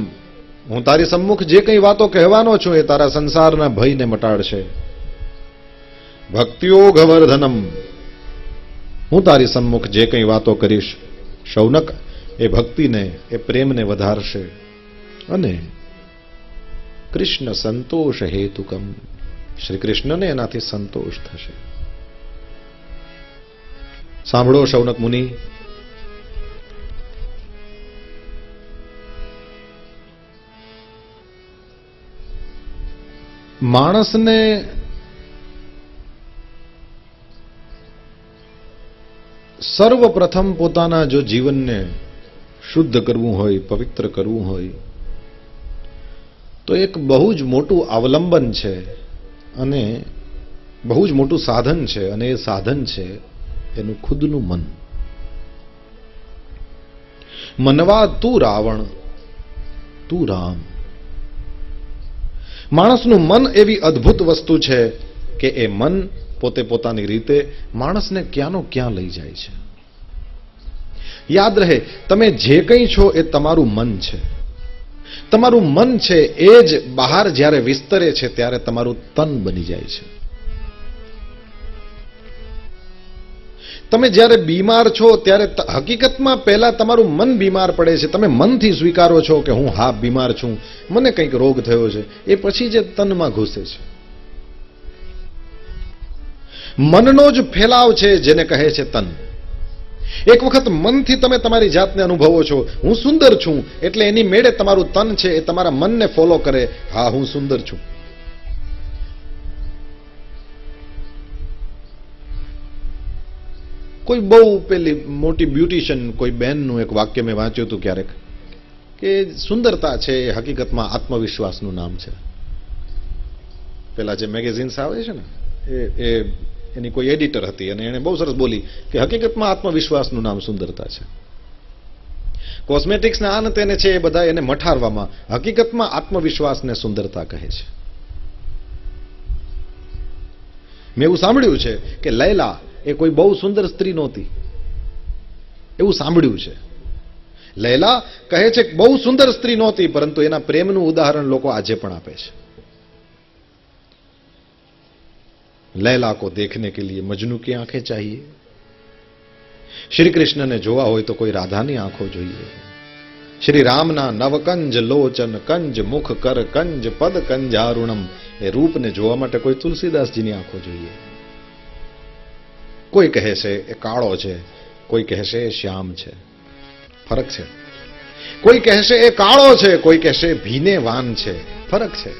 હું તારી સમ્મુખ જે કંઈ વાતો કહેવાનો છું એ તારા સંસારના ભયને મટાડશે. ભક્તિયોગવર્ધનમ, હું તારી સમ્મુખ જે કંઈ વાતો કરીશ શૌનક એ ભક્તિને, એ પ્રેમને વધારશે. અને કૃષ્ણ સંતોષ હેતુકમ, શ્રી કૃષ્ણને એનાથી સંતોષ થશે. સાંભળો શૌનક મુનિ, માણસને સર્વપ્રથમ પોતાના જો જીવનને શુદ્ધ કરવું હોય, પવિત્ર કરવું હોય, તો એક બહુ જ મોટું અવલંબન છે અને બહુ જ મોટું સાધન છે. અને એ સાધન છે એનું ખુદનું મન. મનવા તું રાવણ તું રામ. માણસનું મન એવી અદ્ભુત વસ્તુ છે કે એ મન પોતે પોતાની રીતે માણસને ક્યાંનો ક્યાં લઈ જાય છે. યાદ રહે, તમે જે કંઈ છો એ તમારું મન છે. તમારું મન છે એ જ બહાર જ્યારે વિસ્તરે છે ત્યારે તમારું તન બની જાય છે. તમે જ્યારે બીમાર છો ત્યારે હકીકતમાં પહેલા તમારું મન બીમાર પડે છે. તમે મનથી સ્વીકારો છો કે હું હા બીમાર છું, મને કંઈક રોગ થયો છે. એ પછી જે તનમાં ઘૂસે છે. મનનો જ ફેલાવ છે જેને કહે છે તન. એક વખત મનથી તમે તમારી જાતને અનુભવો છો, હું સુંદર છું, એટલે એની મેળે તમારું તન છે એ તમારા મનને ફોલો કરે, હા હું સુંદર છું. કોઈ બહુ પેલી મોટી બ્યુટિશિયન કોઈ બેનનું એક વાક્ય મેં વાંચ્યું હતું ક્યારેક, કે સુંદરતા છે એ હકીકતમાં આત્મવિશ્વાસનું નામ છે. પેલા જે મેગેઝિન્સ આવે છે ને એ એની કોઈ એડિટર હતી અને એણે બહુ સરસ બોલી કે હકીકતમાં આત્મવિશ્વાસનું નામ સુંદરતા છે. કોસ્મેટિક્સના આ ને તેને છે એ બધા એને મઠારવામાં, હકીકતમાં આત્મવિશ્વાસને સુંદરતા કહે છે. મેં એવું સાંભળ્યું છે કે લૈલા એ કોઈ બહુ સુંદર સ્ત્રી નહોતી, એવું સાંભળ્યું છે. લૈલા કહે છે કે બહુ સુંદર સ્ત્રી નહોતી, પરંતુ એના પ્રેમનું ઉદાહરણ લોકો આજે પણ આપે છે. लैला को देखने के लिए मजनू की आंखें चाहिए, श्री कृष्ण ने જોવા હોય તો કોઈ રાધાની આંખો જોઈએ. શ્રી રામના નવકંજ લોચન કંજ મુખ કર કંજ પદ કંજારુણમ, એ રૂપને જોવા માટે કોઈ તુલસીદાસજીની આંખો જોઈએ. કોઈ કહે છે એ કાળો છે, કોઈ કહે છે એ શ્યામ છે. ફરક છે. કોઈ કહે છે એ કાળો છે, કોઈ કહે છે ભીને વાન છે. ફરક છે.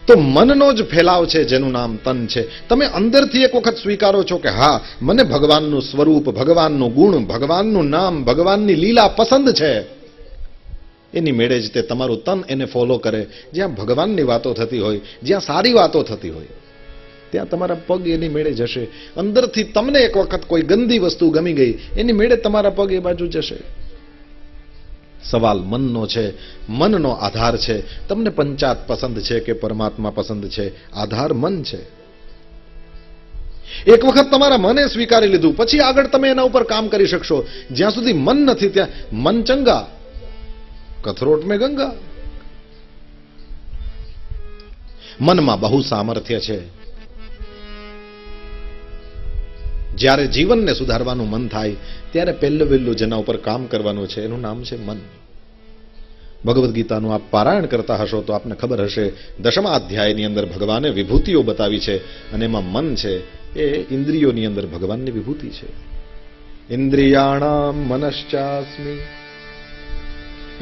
તો મનનો જ ફેલાવ છે જેનું નામ તન છે. તમે અંદરથી એક વખત સ્વીકારો છો કે હા, મને ભગવાનનું સ્વરૂપ, ભગવાનનું ગુણ, ભગવાનનું નામ, ભગવાનની લીલા પસંદ છે, એની મેળે જ તે તમારું તન એને ફોલો કરે. જ્યાં ભગવાનની વાતો થતી હોય, જ્યાં સારી વાતો થતી હોય, ત્યાં તમારા પગ એની મેળે જશે. અંદરથી તમને એક વખત કોઈ ગંદી વસ્તુ ગમી ગઈ, એની મેળે તમારા પગ એ બાજુ જશે. સવાલ મનનો છે, મનનો આધાર છે. તમને પંચાત પસંદ છે કે પરમાત્મા પસંદ છે, આધાર મન છે. એક વખત તમારા મને સ્વીકારી લીધું, પછી આગળ તમે એના ઉપર કામ કરી શકશો. જ્યાં સુધી મન નથી ત્યાં મન ચંગા, કથરોટ મેં ગંગા. મનમાં બહુ સામર્થ્ય છે. જ્યારે જીવનને સુધારવાનું મન થાય ત્યારે પહેલું જેના ઉપર કામ કરવાનું છે એનું નામ છે મન. ભગવદ્ ગીતાનું આપ પારાયણ કરતા હશો તો આપને ખબર હશે, 10મા અધ્યાયની અંદર ભગવાને વિભૂતિઓ બતાવી છે, અને એમાં મન છે એ ઇન્દ્રિયોની અંદર ભગવાનની વિભૂતિ છે. ઇન્દ્રિયાણામ મનશ્ચાસ્મિ,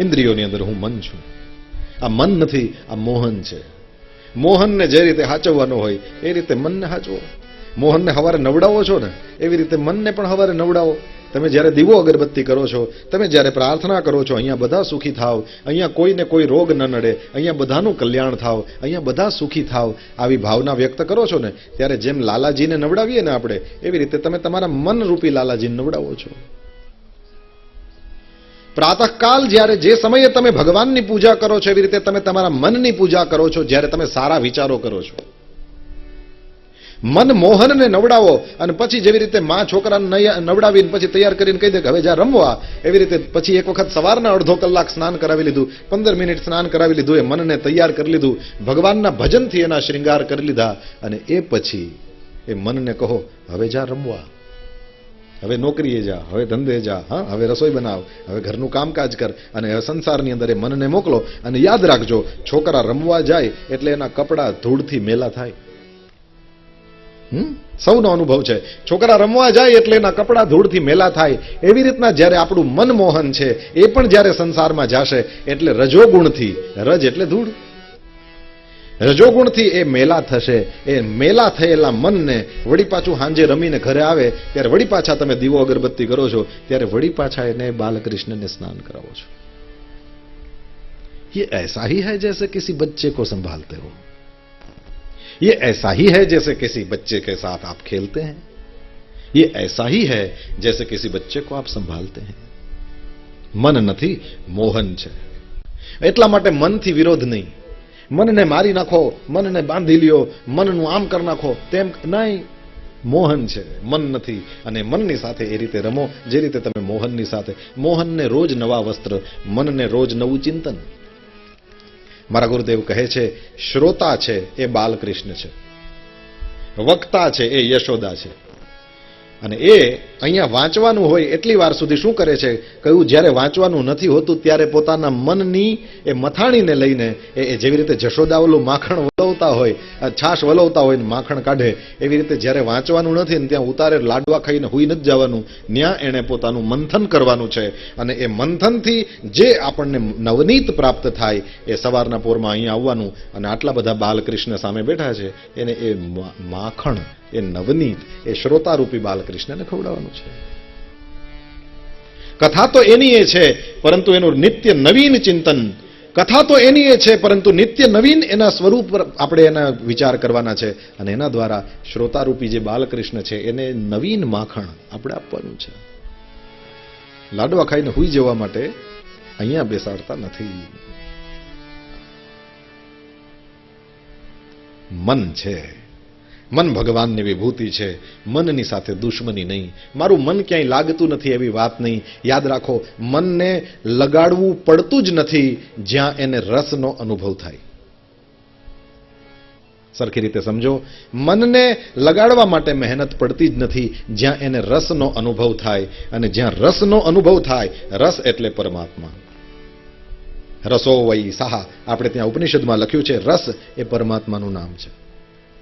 ઇન્દ્રિયોની અંદર હું મન છું. આ મન નથી, આ મોહન છે. મોહનને જે રીતે હાચવવાનો હોય એ રીતે મનને હાચવો. મોહનને હવારે નવડાવો છો ને, એવી રીતે મનને પણ હવારે નવડાવો. તમે જ્યારે દીવો અગરબત્તી કરો છો, તમે જ્યારે પ્રાર્થના કરો છો, અહીંયા બધા સુખી થાવ, અહીંયા કોઈને કોઈ રોગ ન નડે, અહીંયા બધાનું કલ્યાણ થાવ, અહીંયા બધા સુખી થાવ, આવી ભાવના વ્યક્ત કરો છો ને, ત્યારે જેમ લાલાજીને નવડાવીએ ને આપણે, એવી રીતે તમે તમારા મનરૂપી લાલાજીને નવડાવો છો. પ્રાતઃકાલ જ્યારે જે સમયે તમે ભગવાનની પૂજા કરો છો, એવી રીતે તમે તમારા મનની પૂજા કરો છો જ્યારે તમે સારા વિચારો કરો છો. મન મોહનને નવડાવો, અને પછી જેવી રીતે માં છોકરાને નવડાવીને પછી તૈયાર કરીને કહી દે કે હવે જા રમવા, એવી રીતે પછી એક વખત સવારના અડધો કલાક સ્નાન કરાવી લીધું, 15 મિનિટ સ્નાન કરાવી લીધું, એ મનને તૈયાર કરી લીધું, ભગવાનના ભજનથી એના શ્રૃંગાર કરી લીધા, અને એ પછી એ મનને કહો હવે જા રમવા, હવે નોકરીએ જા, હવે ધંધે જા, હા હવે રસોઈ બનાવ, હવે ઘરનું કામકાજ કર, અને હવે સંસારની અંદર એ મનને મોકલો. અને યાદ રાખજો, છોકરા રમવા જાય એટલે એના કપડા ધૂળથી મેલા થાય. સૌનો અનુભવ છે. છોકરા રમવા જાય એટલે એના કપડા ધૂળથી મેલા થાય. એવી રીતના જ્યારે આપણું મનમોહન છે એ પણ જ્યારે સંસારમાં જશે એટલે રજોગુણથી, રજ એટલે ધૂળ, રજોગુણથી એ મેલા થશે. એ મેલા થયેલા મનને વળી પાછું હાંજે રમીને ઘરે આવે ત્યારે વળી પાછા તમે દીવો અગરબત્તી કરો છો, ત્યારે વળી પાછા એને બાલકૃષ્ણને સ્નાન કરાવો છો. ये ऐसा ही है जैसे किसी बच्चे को संभालते हो, ये ऐसा ही है जैसे किसी बच्चे के साथ आप खेलते हैं, ये ऐसा ही है जैसे किसी बच्चे को आप संभालते हैं. મન નથી, મોહન છે. એટલા માટે મનથી વિરોધ નહીં. મનને મારી નાખો, મનને બાંધી લ્યો, મનનું આમ કરી નાખો, તેમ નહીં. મોહન છે, મન નથી. અને મનની સાથે એ રીતે રમો જે રીતે તમે મોહનની સાથે. મોહનને રોજ નવા વસ્ત્ર, મનને રોજ નવું ચિંતન. મારા ગુરુદેવ કહે છે, શ્રોતા છે એ બાલકૃષ્ણ છે, વક્તા છે એ યશોદા છે. અને એ અહીંયા વાંચવાનું હોય એટલી વાર સુધી શું કરે છે, કહ્યું જ્યારે વાંચવાનું નથી હોતું ત્યારે પોતાના મનની એ મથાણીને લઈને એ જેવી રીતે જશોદા ઓલું માખણ વલોવતા હોય, છાશ વલોવતા હોય ને માખણ કાઢે, એવી રીતે જ્યારે વાંચવાનું નથી ને ત્યાં ઉતારે લાડવા ખાઈને હુઈ નથી જવાનું, ત્યાં એણે પોતાનું મંથન કરવાનું છે. અને એ મંથનથી જે આપણને નવનીત પ્રાપ્ત થાય એ સવારના પોરમાં અહીંયા આવવાનું, અને આટલા બધા બાલકૃષ્ણ સામે બેઠા છે એને એ માખણ, એ નવનીત, એ શ્રોતારૂપી બાલકૃષ્ણને ખવડાવવાનું છે. કથા તો એની એ છે, પરંતુ એનું નિત્ય નવીન ચિંતન. કથા તો એની એ છે, પરંતુ નિત્ય નવીન એના સ્વરૂપ પર આપણે એના વિચાર કરવાના છે અને એના દ્વારા શ્રોતારૂપી જે બાલકૃષ્ણ છે એને નવીન માખણ આપણે આપવાનું છે. લાડવા ખાઈને હુઈ જવા માટે અહીંયા બેસાડતા નથી. મન છે, મન ભગવાનની વિભૂતિ છે. મનની સાથે દુશ્મની નહીં. મારું મન ક્યાંય લાગતું નથી એવી વાત નહીં. યાદ રાખો, મનને લગાડવું પડતું જ નથી જ્યાં એને રસનો અનુભવ થાય. સરખી રીતે સમજો, મનને લગાડવા માટે મહેનત પડતી જ નથી જ્યાં એને રસનો અનુભવ થાય. અને જ્યાં રસનો અનુભવ થાય, રસ એટલે પરમાત્મા. રસો વૈ સાહા, આપણે ત્યાં ઉપનિષદમાં લખ્યું છે, રસ એ પરમાત્માનું નામ છે.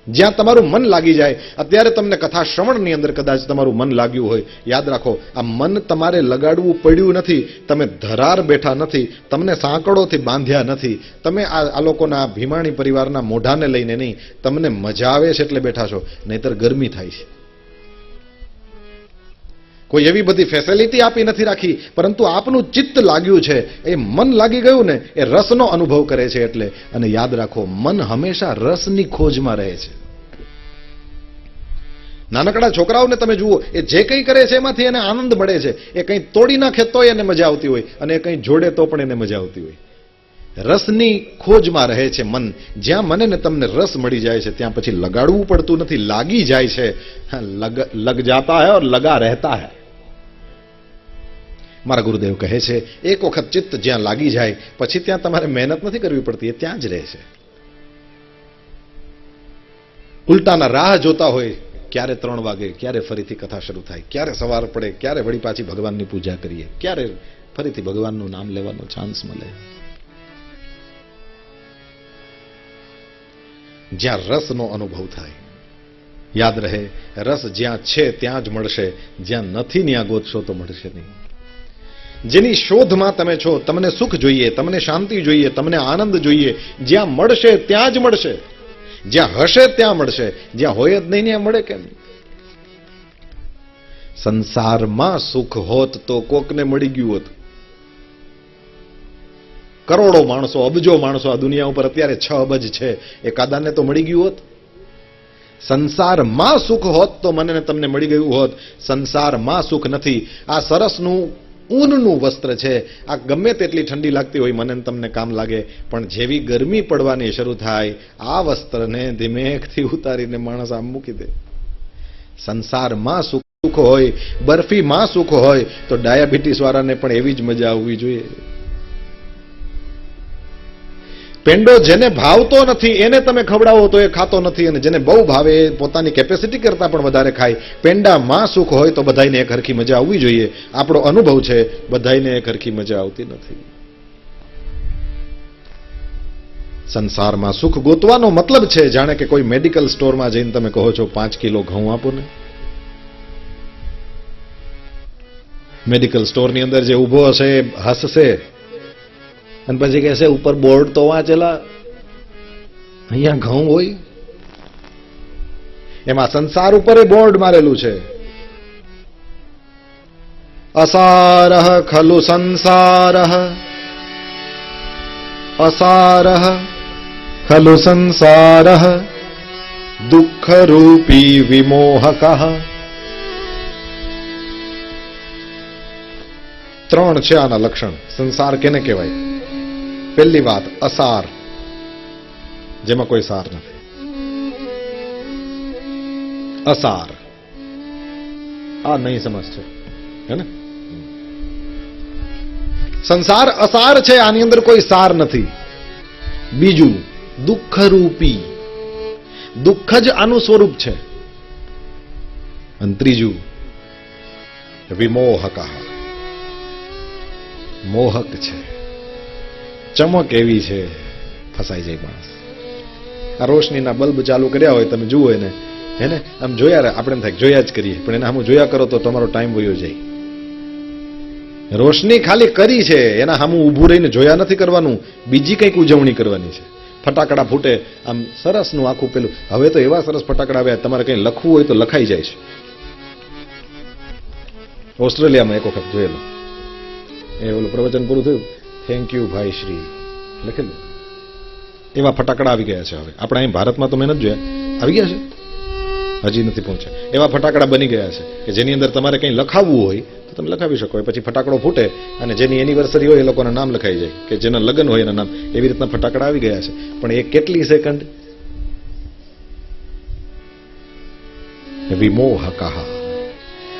જ્યાં તમારું મન લાગી જાય, અત્યારે તમને કથા શ્રવણની અંદર કદાચ તમારું મન લાગ્યું હોય, યાદ રાખો, આ મન તમારે લગાડવું પડ્યું નથી. તમે ધરાર બેઠા નથી, તમને સાંકળોથી બાંધ્યા નથી, તમે આ લોકોના ભીમાણી પરિવારના મોઢાને લઈને નહીં, તમને મજા આવે છે એટલે બેઠા છો, નહીતર ગરમી થાય છે. કોઈ એવી બધી ફેસિલિટી આપી નથી રાખી, પરંતુ આપનું ચિત્ત લાગ્યું છે, એ મન લાગી ગયું ને, એ રસનો અનુભવ કરે છે એટલે. અને યાદ રાખો, મન હંમેશા રસની ખોજમાં રહે છે. નાનકડા છોકરાઓને તમે જુઓ, એ જે કંઈ કરે છે એમાંથી એને આનંદ મળે છે. એ કંઈ તોડી નાખે તોય એને મજા આવતી હોય, અને એ કંઈ જોડે તો પણ એને મજા આવતી હોય. રસની ખોજમાં રહે છે મન. જ્યાં મને ને તમને રસ મળી જાય છે, ત્યાં પછી લગાડવું પડતું નથી, લાગી જાય છે. લગ જાતા હૈ ઓર લગા રહેતા હૈ. મારા ગુરુદેવ કહે છે, એક વખત ચિત્ત જ્યાં લાગી જાય, પછી ત્યાં તમારે મહેનત નથી કરવી પડતી, એ ત્યાં જ રહે છે. ઉલટાના રાહ જોતા હોય, ક્યારે 3 વાગે, ક્યારે ફરીથી કથા શરૂ થાય, ક્યારે સવાર પડે, ક્યારે વળી પાછી ભગવાનની પૂજા કરીએ, ક્યારે ફરીથી ભગવાનનું નામ લેવાનો ચાન્સ મળે. જ્યાં રસનો અનુભવ થાય, યાદ રહે, રસ જ્યાં છે ત્યાં જ મળશે, જ્યાં નથી ત્યાં ગોતશો તો મળશે નહીં. જેની શોધમાં તમે છો, તમને સુખ જોઈએ, તમને શાંતિ જોઈએ, તમને આનંદ જોઈએ, જ્યાં મળશે ત્યાં જ મળશે. જ્યાં હશે ત્યાં મળશે, જ્યાં હોય જ નહીં ત્યાં મળે કેમ? સંસારમાં સુખ હોત તો કોકને મળી ગયું હોત. કરોડો માણસો, અબજો માણસો આ દુનિયા ઉપર અત્યારે 6 અબજ છે, એકાદાને તો મળી ગયું હોત. સંસારમાં સુખ હોત તો મને ને તમને મળી ગયું હોત. સંસારમાં સુખ નથી. આ સરસનું ઊનનું વસ્ત્ર છે, આ ગમે તેટલી ઠંડી લાગતી હોય, મને તમને કામ લાગે, પણ જેવી ગરમી પડવાની શરૂ થાય, આ વસ્ત્રને ધીમેકથી ઉતારીને માણસ આમ મૂકી દે. સંસારમાં સુખ હોય, બરફીમાં સુખ હોય, તો ડાયાબિટીસ વાળાને પણ એવી જ મજા આવવી જોઈએ. પેંડો જેને ભાવતો નથી એને તમે ખવડાવો તો એ ખાતો નથી, અને જેને બહુ ભાવે એ પોતાની કેપેસિટી કરતા પણ વધારે ખાય. પેંડામાં સુખ હોય તો બધાઈને એક હરખી મજા આવવી જોઈએ. આપણો અનુભવ છે, બધાઈને એક હરખી મજા આવતી નથી. સંસારમાં સુખ ગોતવાનો મતલબ છે જાણે કે કોઈ મેડિકલ સ્ટોરમાં જઈને તમે કહો છો 5 કિલો ઘઉં આપો ને. મેડિકલ સ્ટોરની અંદર જે ઊભો હશે હસશે અને પછી કહેશે ઉપર બોર્ડ તો વાંચેલા, અહીંયા ઘઉં હોય. એમાં સંસાર ઉપર બોર્ડ મારેલું છે, અસારઃ ખલુ સંસારઃ, અસારઃ ખલુ સંસારઃ દુઃખ રૂપી વિમોહકઃ. 3 છે આના લક્ષણ. સંસાર કેને કહેવાય? પહેલી વાત, અસાર, જેમાં કોઈ સાર નથી. અસાર આ નહીં સમજશે, હે ને? સંસાર અસાર છે, આની અંદર કોઈ સાર નથી. બીજું, દુઃખરૂપી, દુઃખ જ આનું સ્વરૂપ છે. અને ત્રીજું, વિમોહક, મોહક છે. ચમક એવી છે, ફસાઈ જાય માણસ. આ રોશનીના બલ્બ ચાલુ કર્યા હોય, તમે જુઓ એને, હે ને, આમ જોયા, આપણે થાય જોયા જ કરીએ, પણ એને આમ જોયા કરો તો તમારો ટાઈમ વયો જાય. રોશની ખાલી કરી છે, એના સામું ઊભું રહીને જોયા નથી કરવાનું, બીજી કંઈક ઉજવણી કરવાની છે. ફટાકડા ફૂટે, આમ સરસનું આખું પેલું. હવે તો એવા સરસ ફટાકડા આવ્યા, તમારે કંઈ લખવું હોય તો લખાઈ જાય છે. ઓસ્ટ્રેલિયામાં એક વખત જોયેલો, એ ઓલું પ્રવચન પૂરું થયું, થેન્ક યુ ભાઈ શ્રી, લખેલું. એવા ફટાકડા આવી ગયા છે હવે. આપણે અહીં ભારતમાં તો મેં નથી જોયા. આવી ગયા છે? હજી નથી પહોંચ્યા. એવા ફટાકડા બની ગયા છે કે જેની અંદર તમારે કંઈ લખાવવું હોય તો તમે લખાવી શકો. પછી ફટાકડો ફૂટે અને જેની એનિવર્સરી હોય એ લોકોના નામ લખાઈ જાય, કે જેના લગ્ન હોય એના નામ. એવી રીતના ફટાકડા આવી ગયા છે. પણ એ કેટલી સેકન્ડ? વિમોહકઃ.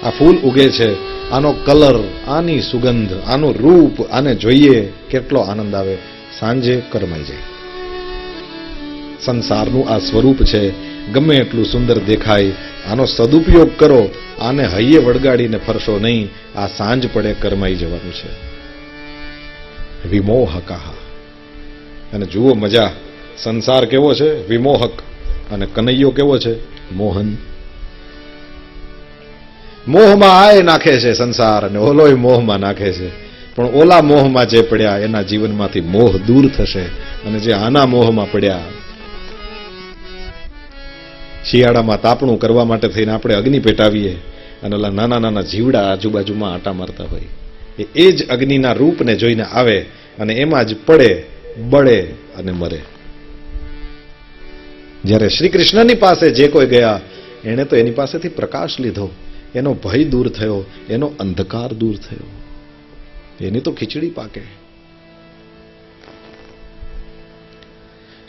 આ ફૂલ ઉગે છે, આનો કલર, આની સુગંધ, આનું રૂપ, આને જોઈએ કેટલો આનંદ આવે, સાંજે કરમાઈ જાય. સંસારનું આ સ્વરૂપ છે, ગમે એટલું સુંદર દેખાય, આનો સદુપયોગ કરો, આને હૈયે વળગાડીને ફરશો નહીં, આ સાંજ પડે કરમાઈ જવાનું છે. વિમોહકઃ. અને જુઓ મજા, સંસાર કેવો છે? વિમોહક. અને કનૈયો કેવો છે? મોહન. મોહમાં આય નાખે છે સંસાર, અને ઓલોય મોહમાં નાખે છે. પણ ઓલા મોહમાં જે પડ્યા એના જીવનમાંથી મોહ દૂર થશે, અને જે આના મોહમાં પડ્યા. શિયાળામાં તાપણું કરવા માટે થઈને આપણે અગ્નિ પેટાવીએ, અને ઓલા નાના નાના જીવડા આજુબાજુમાં આટા મારતા હોય, એ જ અગ્નિના રૂપને જોઈને આવે અને એમાં જ પડે, બળે અને મરે. જ્યારે શ્રી કૃષ્ણની પાસે જે કોઈ ગયા એણે તો એની પાસેથી પ્રકાશ લીધો, એનો ભય દૂર થયો, એનો અંધકાર દૂર થયો, એની તો ખીચડી પાકે.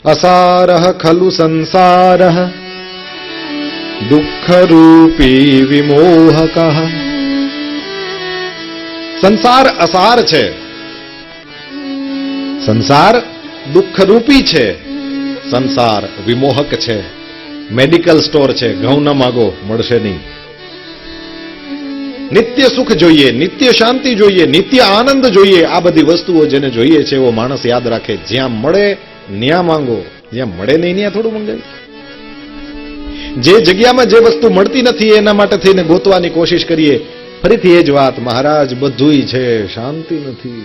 અસારઃ ખલુ સંસારઃ દુઃખરૂપી વિમોહકઃ. સંસાર અસાર છે, સંસાર દુઃખરૂપી છે, સંસાર વિમોહક છે. મેડિકલ સ્ટોર છે, ઘઉં ન માગો, મળશે નહીં. નિત્ય સુખ જોઈએ, નિત્ય શાંતિ જોઈએ, નિત્ય આનંદ જોઈએ. આ બધી વસ્તુઓ જેને જોઈએ છે એવો માણસ યાદ રાખે, જ્યાં મળે ત્યાં માંગો, જ્યાં મળે નહીં ત્યાં થોડું મંગાય. જે જગ્યામાં જે વસ્તુ મળતી નથી એના માટે થઈને ગોતવાની કોશિશ કરીએ. ફરીથી એ જ વાત, મહારાજ બધુંય છે, શાંતિ નથી.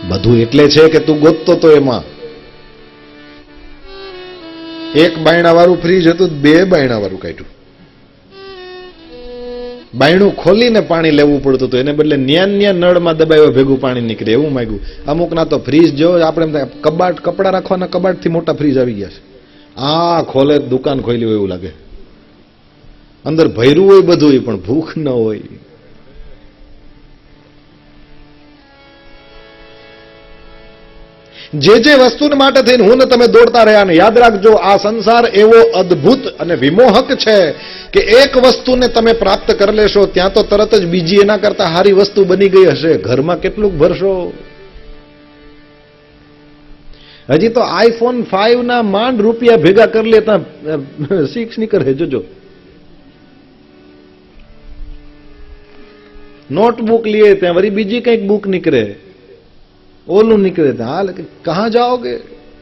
બધું એટલે છે કે તું ગોતતો તો એમાં. એક બાયણા વાળું ફ્રીજ હતું, 2 બાયણા વાળું કાઢ્યું. બાયણું ખોલીને પાણી લેવું પડતું હતું, એને બદલે ન્યા નળમાં દબાવ્યો ભેગું પાણી નીકળે એવું માંગ્યું. અમુકના તો ફ્રીજ જો આપણે કબાટ, કપડા રાખવાના કબાટથી મોટા ફ્રીજ આવી ગયા છે. આ ખોલે દુકાન ખોલી હોય એવું લાગે. અંદર ભર્યું હોય બધું પણ ભૂખ ન હોય. જે જે વસ્તુ માટે થઈને હું ને તમે દોડતા રહ્યા, ને યાદ રાખજો આ સંસાર એવો અદ્ભુત અને વિમોહક છે કે એક વસ્તુને તમે પ્રાપ્ત કરી લેશો ત્યાં તો તરત જ બીજી એના કરતા સારી વસ્તુ બની ગઈ હશે. ઘરમાં કેટલું ભરશો. હજી તો આઈફોન 5 ના માંડ રૂપિયા ભેગા કરી લેતા 6 નીકળે. જોજો, નોટબુક લીએ ત્યાં વળી બીજી કંઈક બુક નીકળે, ઓલું નીકળે. હાલ કહા જાઓગે?